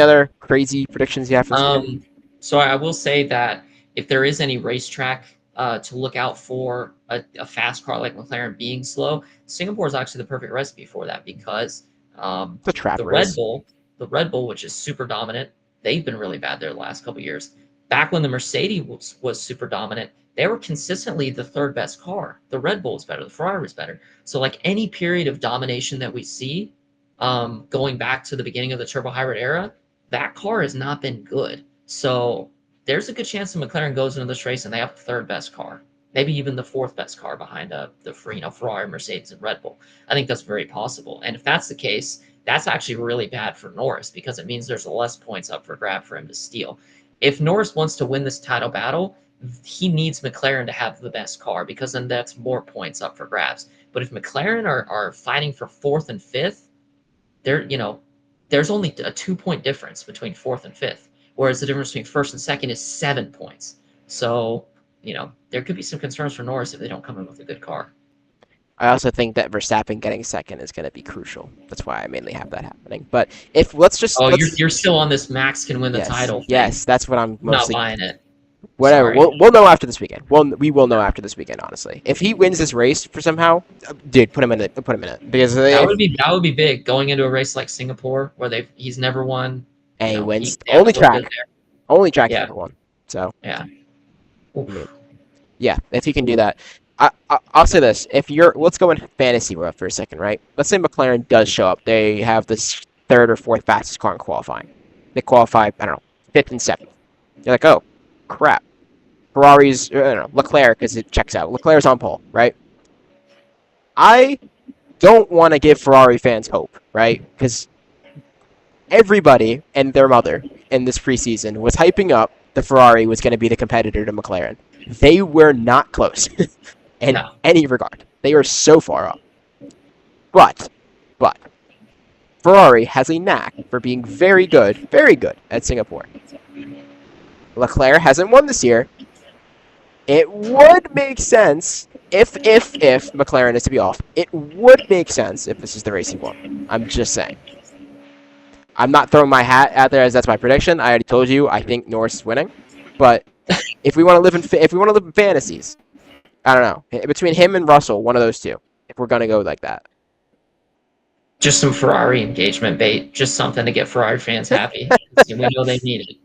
S1: other crazy predictions you have for this weekend?
S2: So I will say that if there is any racetrack to look out for a fast car like McLaren being slow, Singapore is actually the perfect recipe for that because the Red Bull, which is super dominant, they've been really bad there the last couple of years. Back when the Mercedes was super dominant, they were consistently the 3rd best car. The Red Bull was better, the Ferrari was better. So like any period of domination that we see, going back to the beginning of the turbo hybrid era, that car has not been good. So there's a good chance that McLaren goes into this race and they have the 3rd best car, maybe even the 4th best car behind the Ferrari, Mercedes, and Red Bull. I think that's very possible. And if that's the case, that's actually really bad for Norris because it means there's less points up for grab for him to steal. If Norris wants to win this title battle, he needs McLaren to have the best car because then that's more points up for grabs. But if McLaren are fighting for 4th and 5th, there's only a 2-point difference between 4th and 5th, whereas the difference between 1st and 2nd is 7 points. So, there could be some concerns for Norris if they don't come in with a good car.
S1: I also think that Verstappen getting 2nd is going to be crucial. That's why I mainly have that happening. But let's
S2: you're still on this Max can win the title thing.
S1: Yes, that's what I'm mostly.
S2: Not buying it.
S1: Whatever.
S2: Sorry.
S1: We'll know after this weekend. We will know after this weekend. Honestly, if he wins this race for somehow, dude, put him in it. Put him in it because
S2: That would be big going into a race like Singapore where he's never won.
S1: and he wins
S2: They have
S1: only
S2: a little bit
S1: track,
S2: there.
S1: only track he's
S2: Yeah.
S1: ever won. So
S2: Yeah.
S1: I mean, yeah, if he can do that, I'll say this: let's go in fantasy world for a second, right? Let's say McLaren does show up. They have this third or fourth fastest car in qualifying. They qualify, I don't know, fifth and seventh. You're like, oh, crap. Ferrari's, I don't know, Leclerc, because it checks out. Leclerc's on pole, right? I don't want to give Ferrari fans hope, right? Because everybody and their mother in this preseason was hyping up the Ferrari was going to be the competitor to McLaren. They were not close in any regard. They are so far up. But, Ferrari has a knack for being very good at Singapore. Leclerc hasn't won this year. It would make sense if McLaren is to be off. It would make sense if this is the race he won. I'm just saying. I'm not throwing my hat out there as that's my prediction. I already told you I think Norris is winning. But if we want to live in fantasies, I don't know. Between him and Russell, one of those two. If we're gonna go like that.
S2: Just some Ferrari engagement bait, just something to get Ferrari fans happy. We know they need it.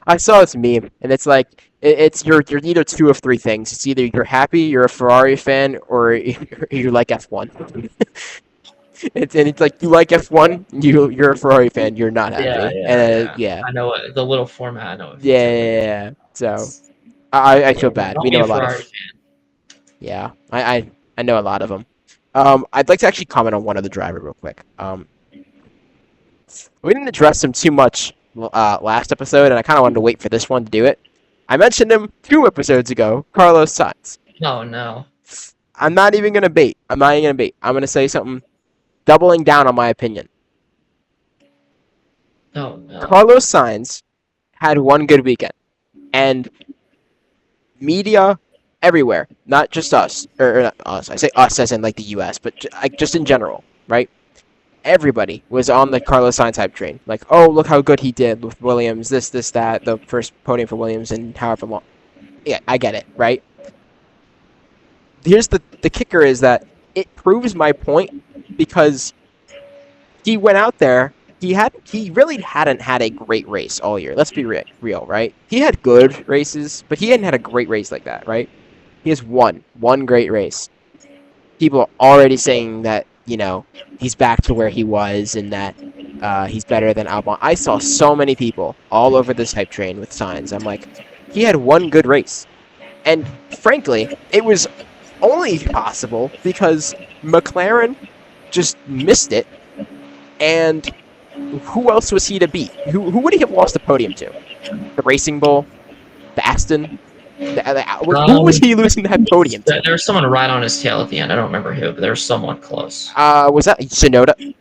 S1: I saw this meme, and it's like you're either two of three things. It's either you're happy, you're a Ferrari fan, or you like F1. It's like you like F1, you're a Ferrari fan, you're not happy.
S2: Yeah. I know the little format. I know.
S1: Yeah. So I feel bad.
S2: Don't
S1: We
S2: be
S1: know
S2: a
S1: a lot
S2: Ferrari
S1: of.
S2: fan.
S1: Yeah, I know a lot of them. I'd like to actually comment on one of the driver real quick. We didn't address him too much last episode, and I kind of wanted to wait for this one to do it. I mentioned him 2 episodes ago, Carlos Sainz.
S2: No.
S1: I'm not even gonna bait. I'm gonna say something, doubling down on my opinion.
S2: No.
S1: Carlos Sainz had one good weekend, and media everywhere, not just us, or not us. I say us as in like the U.S., but just in general, right? Everybody was on the Carlos Sainz hype train. Like, oh, look how good he did with Williams, this, that, the first podium for Williams and however long. Yeah, I get it, right? Here's the kicker is that it proves my point because he went out there, he really hadn't had a great race all year. Let's be real, right? He had good races, but he hadn't had a great race like that, right? He has one great race. People are already saying that, he's back to where he was and that he's better than Albon. I saw so many people all over this hype train with Sainz. I'm like, he had one good race. And frankly, it was only possible because McLaren just missed it. And who else was he to beat? Who would he have lost the podium to? The Racing Bull? The Aston? Who was he losing that podium to?
S2: There was someone right on his tail at the end. I don't remember who, but there was someone close.
S1: Was that Tsunoda?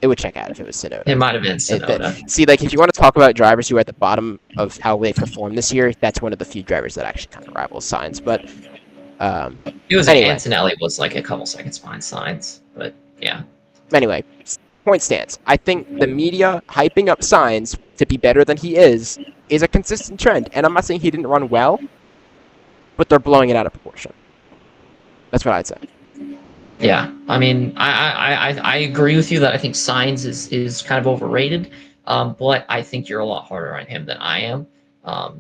S1: It would check out if it was Tsunoda.
S2: It might have been Tsunoda.
S1: See, like, if you want to talk about drivers who are at the bottom of how they performed this year, that's one of the few drivers that actually kind of rivals Sainz. But
S2: it was
S1: anyway.
S2: Antonelli was like a couple seconds behind Sainz, but yeah.
S1: Anyway, point stands. I think the media hyping up Sainz to be better than he is a consistent trend. And I'm not saying he didn't run well, but they're blowing it out of proportion. That's what I'd say.
S2: Yeah, I mean, I agree with you that I think Sainz is kind of overrated, but I think you're a lot harder on him than I am,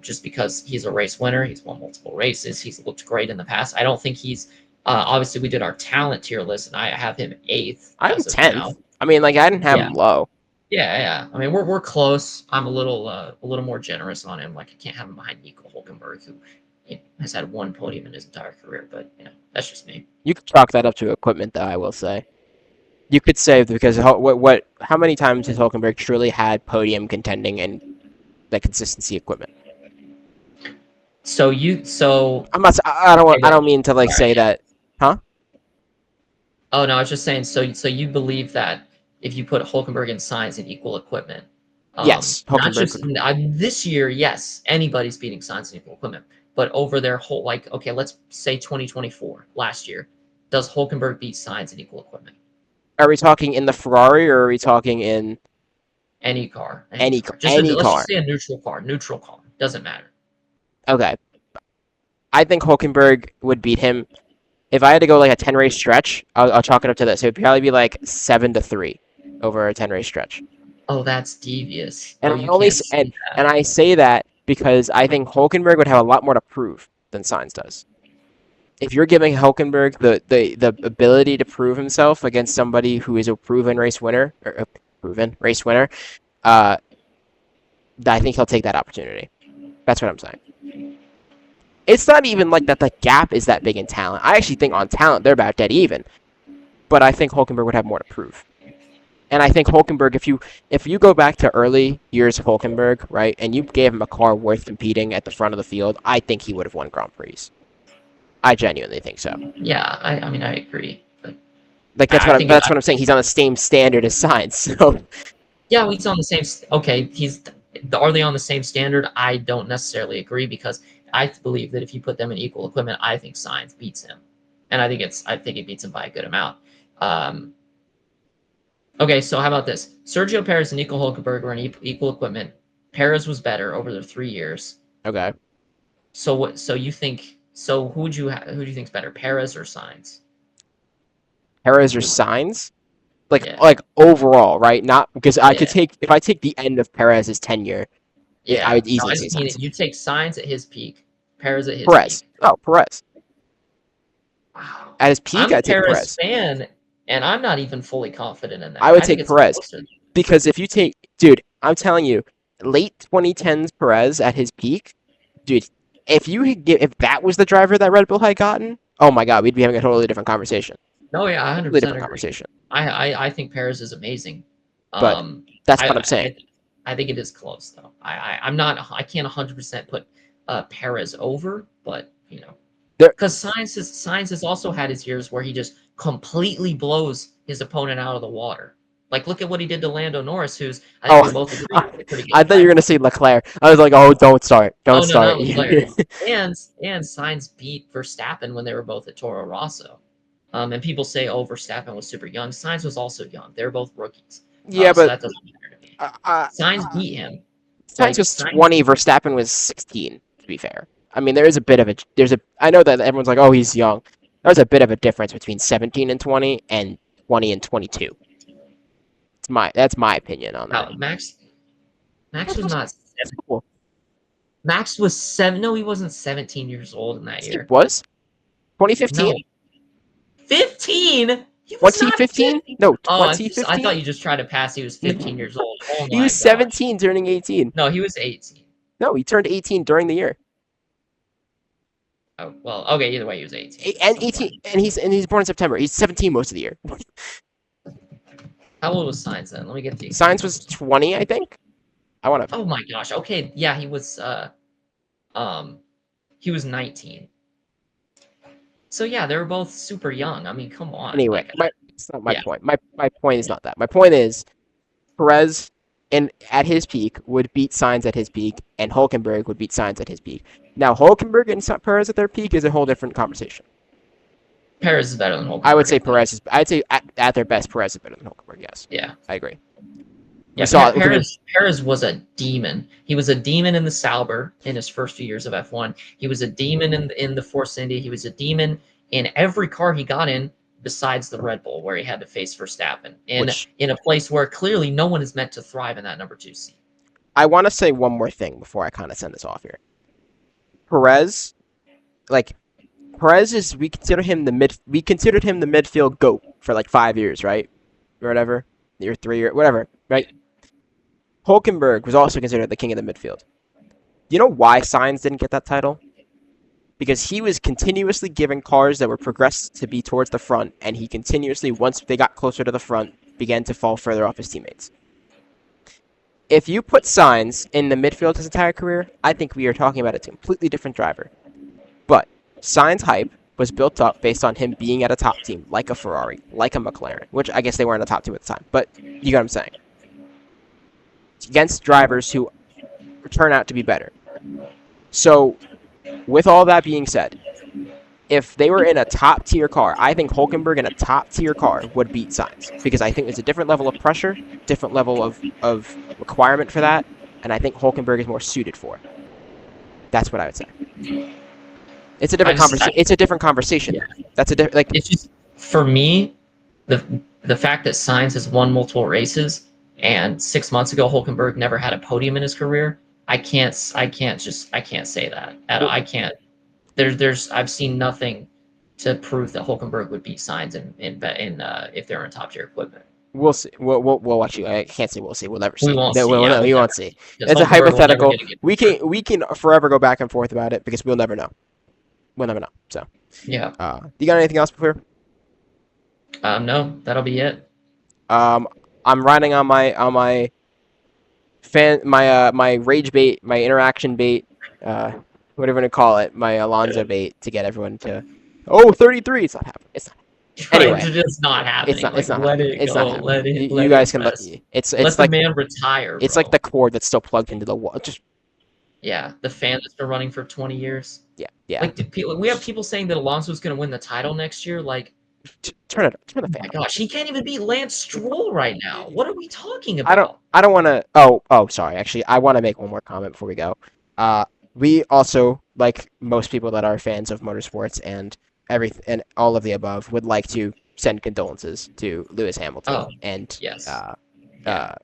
S2: just because he's a race winner. He's won multiple races. He's looked great in the past. I don't think he's obviously we did our talent tier list, and I have him 8th.
S1: I'm 10th. I mean, like, I didn't have him low.
S2: Yeah. I mean, we're close. I'm a little more generous on him. Like, I can't have him behind Nico Hülkenberg, who has had one podium in his entire career. But that's just me.
S1: You could chalk that up to equipment, though. I will say. You could say because how many times has Hülkenberg truly had podium contending and the consistency equipment?
S2: I'm
S1: not. I don't mean to say that. Huh?
S2: Oh no, I was just saying. So you believe that if you put Hülkenberg and Sainz in equal equipment,
S1: yes,
S2: not just this year. Yes, anybody's beating Sainz in equal equipment, but over their whole okay, let's say 2024, last year, does Hülkenberg beat Sainz in equal equipment?
S1: Are we talking in the Ferrari or are we talking in
S2: any car?
S1: Any car.
S2: Let's just say a neutral car. Doesn't matter.
S1: Okay. I think Hulkenberg would beat him. If I had to go like a 10 race stretch, I'll chalk it up to this. It would probably be like 7-3 over a 10 race stretch.
S2: Oh, that's devious.
S1: And
S2: Oh,
S1: I
S2: you
S1: only
S2: can't
S1: s-
S2: say
S1: and
S2: that.
S1: I say that because I think Hulkenberg would have a lot more to prove than Sainz does. If you're giving Hulkenberg the ability to prove himself against somebody who is a proven race winner, or a proven race winner, uh, I think he'll take that opportunity. That's what I'm saying. It's not even like that the gap is that big in talent. I actually think on talent they're about dead even. But I think Hulkenberg would have more to prove. And I think Hulkenberg, if you go back to early years of Hulkenberg, right, and you gave him a car worth competing at the front of the field, I think he would have won Grand Prix. I genuinely think so.
S2: Yeah, I mean, I agree. But
S1: Like
S2: I think
S1: that's what I'm saying. He's on the same standard as Sainz. So
S2: yeah, he's on the same. Okay, are they on the same standard? I don't necessarily agree because I believe that if you put them in equal equipment, I think Sainz beats him, and I think he beats him by a good amount. Um, okay, so how about this? Sergio Perez and Nico Hulkenberg were in equal equipment. Perez was better over the 3 years.
S1: okay,
S2: So what? So you think? So who do you think's better, Perez or Sainz?
S1: Perez or Sainz?
S2: Yeah,
S1: Like overall, right? Not because I could
S2: yeah,
S1: take if I take the end of Perez's tenure, I
S2: yeah.
S1: would
S2: No,
S1: easily
S2: I
S1: say
S2: just mean
S1: Sainz.
S2: you take Sainz at his peak, Perez at his
S1: Perez.
S2: peak.
S1: Oh, Perez.
S2: Wow.
S1: At his peak,
S2: I'm a
S1: I'd take
S2: Paris
S1: Perez.
S2: fan, and I'm not even fully confident in
S1: I
S2: that.
S1: would
S2: I think
S1: take
S2: it's
S1: Perez
S2: closer.
S1: because if you take, dude, I'm telling you, late 2010s Perez at his peak, dude. If that was the driver that Red Bull had gotten, oh my God, we'd be having a totally different conversation.
S2: No, yeah, I
S1: Totally
S2: 100%
S1: different
S2: agree.
S1: conversation.
S2: I think Paris is amazing.
S1: But
S2: Um,
S1: that's
S2: I,
S1: what I'm saying.
S2: I I think it is close though. I'm not. I can't 100% put Perez over, but
S1: There,
S2: because Science has also had his years where he just completely blows his opponent out of the water. Like look at what he did to Lando Norris, who's I think we
S1: oh,
S2: both agree is a pretty good
S1: I thought you were
S2: driver.
S1: gonna say Leclerc. I was like, oh, don't start, don't
S2: Oh no,
S1: start.
S2: not Leclerc. And Sainz beat Verstappen when they were both at Toro Rosso. And people say, oh, Verstappen was super young. Sainz was also young. They were both rookies.
S1: Yeah,
S2: So
S1: but
S2: that doesn't matter to me.
S1: uh, uh,
S2: Sainz beat him.
S1: Sainz
S2: Like
S1: was
S2: Sainz,
S1: 20, Verstappen was 16. To be fair, I mean, there is a bit of a there's a. I know that everyone's like, oh, he's young. There's a bit of a difference between 17 and 20 and 20 and 22. That's my opinion on that.
S2: Max was not seven.
S1: Cool.
S2: Max was seven. No, he wasn't 17 years old in that
S1: He
S2: year.
S1: was 2015.
S2: No, 15. He was not
S1: 2015?
S2: 15.
S1: No,
S2: Oh, I thought
S1: 2015.
S2: you just tried to pass. He was 15 years old. Oh
S1: He
S2: my
S1: was
S2: gosh.
S1: 17 turning 18.
S2: No, he was 18.
S1: No, he turned 18 during the year.
S2: Oh well, okay. Either way, he was 18 at
S1: And
S2: some
S1: 18,
S2: point.
S1: and he's born in September. He's 17 most of the year.
S2: How old was Sainz then? Let me get the exact
S1: Science was
S2: numbers.
S1: 20, I think. I want to.
S2: Oh my gosh. Okay, yeah, um he was 19. So yeah, they were both super young. I mean, come on.
S1: Anyway,
S2: Like
S1: it's not my
S2: yeah,
S1: point. My point is not that. My point is Perez at his peak would beat Sainz at his peak, and Hulkenberg would beat Sainz at his peak. Now Hulkenberg and Perez at their peak is a whole different conversation.
S2: Perez is better than
S1: I would
S2: Hulkenberg,
S1: say
S2: I think.
S1: Perez is. I'd say at their best, Perez is better than Hulkenberg. Yes,
S2: Yeah.
S1: I agree. We
S2: Yeah,
S1: saw it.
S2: Perez was a demon. He was a demon in the Sauber in his first few years of F1. He was a demon in the Force India. He was a demon in every car he got in besides the Red Bull, where he had to face Verstappen
S1: Which
S2: in a place where clearly no one is meant to thrive in that number two seat.
S1: I want to say one more thing before I kind of send this off here. Perez, like Perez is we considered him the midfield goat for like 5 years, right? Or whatever, or 3 years, whatever, right? Hulkenberg was also considered the king of the midfield. You know why Sainz didn't get that title? Because he was continuously given cars that were progressed to be towards the front, and he continuously, once they got closer to the front, began to fall further off his teammates. If you put Sainz in the midfield his entire career, I think we are talking about a completely different driver. But Sainz hype was built up based on him being at a top team, like a Ferrari, like a McLaren, which I guess they weren't a top team at the time, but you get what I'm saying. Against drivers who turn out to be better. So, with all that being said, if they were in a top tier car, I think Hulkenberg in a top tier car would beat Sainz because I think there's a different level of pressure, different level of requirement for that, and I think Hulkenberg is more suited for it. That's what I would say. It's a different conversation. It's a different conversation.
S2: Yeah.
S1: That's a different. Like,
S2: it's just for me, the fact that Sainz has won multiple races, and 6 months ago Hulkenberg never had a podium in his career. I can't say that. I can't. I've seen nothing to prove that Hulkenberg would beat Sainz if they're in top tier equipment.
S1: we'll see. We'll watch you. I can't say we'll see. We'll never see.
S2: We won't see.
S1: We won't see. It's a hypothetical. We can forever go back and forth about it because we'll never know. We'll never know. So
S2: yeah.
S1: You got anything else before?
S2: No, that'll be it.
S1: I'm riding on my my rage bait, my interaction bait, whatever you want to call it, my Alonso bait to get everyone to 33. It's not happening. It's not. Anyway,
S2: it's not happening.
S1: It's not.
S2: Like,
S1: it's not.
S2: Let
S1: happening.
S2: it
S1: It's
S2: go.
S1: not happening.
S2: Let it.
S1: You guys can let. It's
S2: let
S1: like
S2: the man retire.
S1: It's
S2: bro.
S1: like the cord that's still plugged into the wall. Just
S2: yeah, the fan that's been running for 20 years.
S1: yeah.
S2: Like we have people saying that Alonso's going to win the title next year. Like,
S1: turn the
S2: oh
S1: fan.
S2: my gosh, he can't even beat Lance Stroll right now. What are we talking about?
S1: I don't want to. Oh, sorry. Actually, I want to make one more comment before we go. We also, like most people that are fans of motorsports and everything and all of the above, would like to send condolences to Lewis Hamilton and
S2: yes.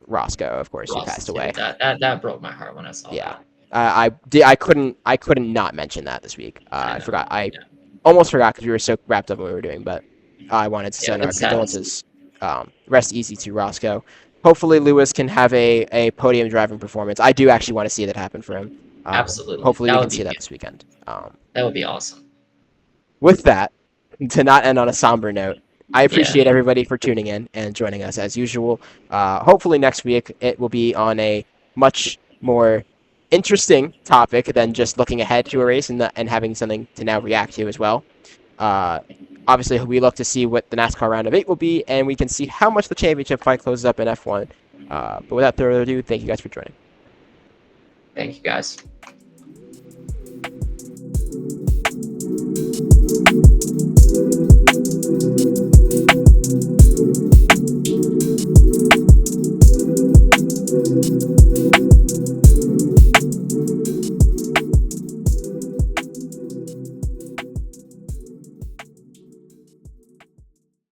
S1: Roscoe, of course, who passed away.
S2: That broke my heart when I saw that.
S1: I couldn't not mention that this week. I forgot. I almost forgot because we were so wrapped up in what we were doing, but I wanted to send our condolences. Rest easy to Roscoe. Hopefully Lewis can have a podium driving performance. I do actually want to see that happen for him.
S2: Absolutely.
S1: Hopefully we can see that this weekend.
S2: That would be awesome.
S1: With that, to not end on a somber note, I appreciate everybody for tuning in and joining us as usual. Hopefully next week it will be on a much more interesting topic than just looking ahead to a race and having something to now react to as well. Obviously, we look to see what the NASCAR Round of 8 will be, and we can see how much the championship fight closes up in F1. But without further ado, thank you guys for joining.
S2: Thank you, guys. Thank you.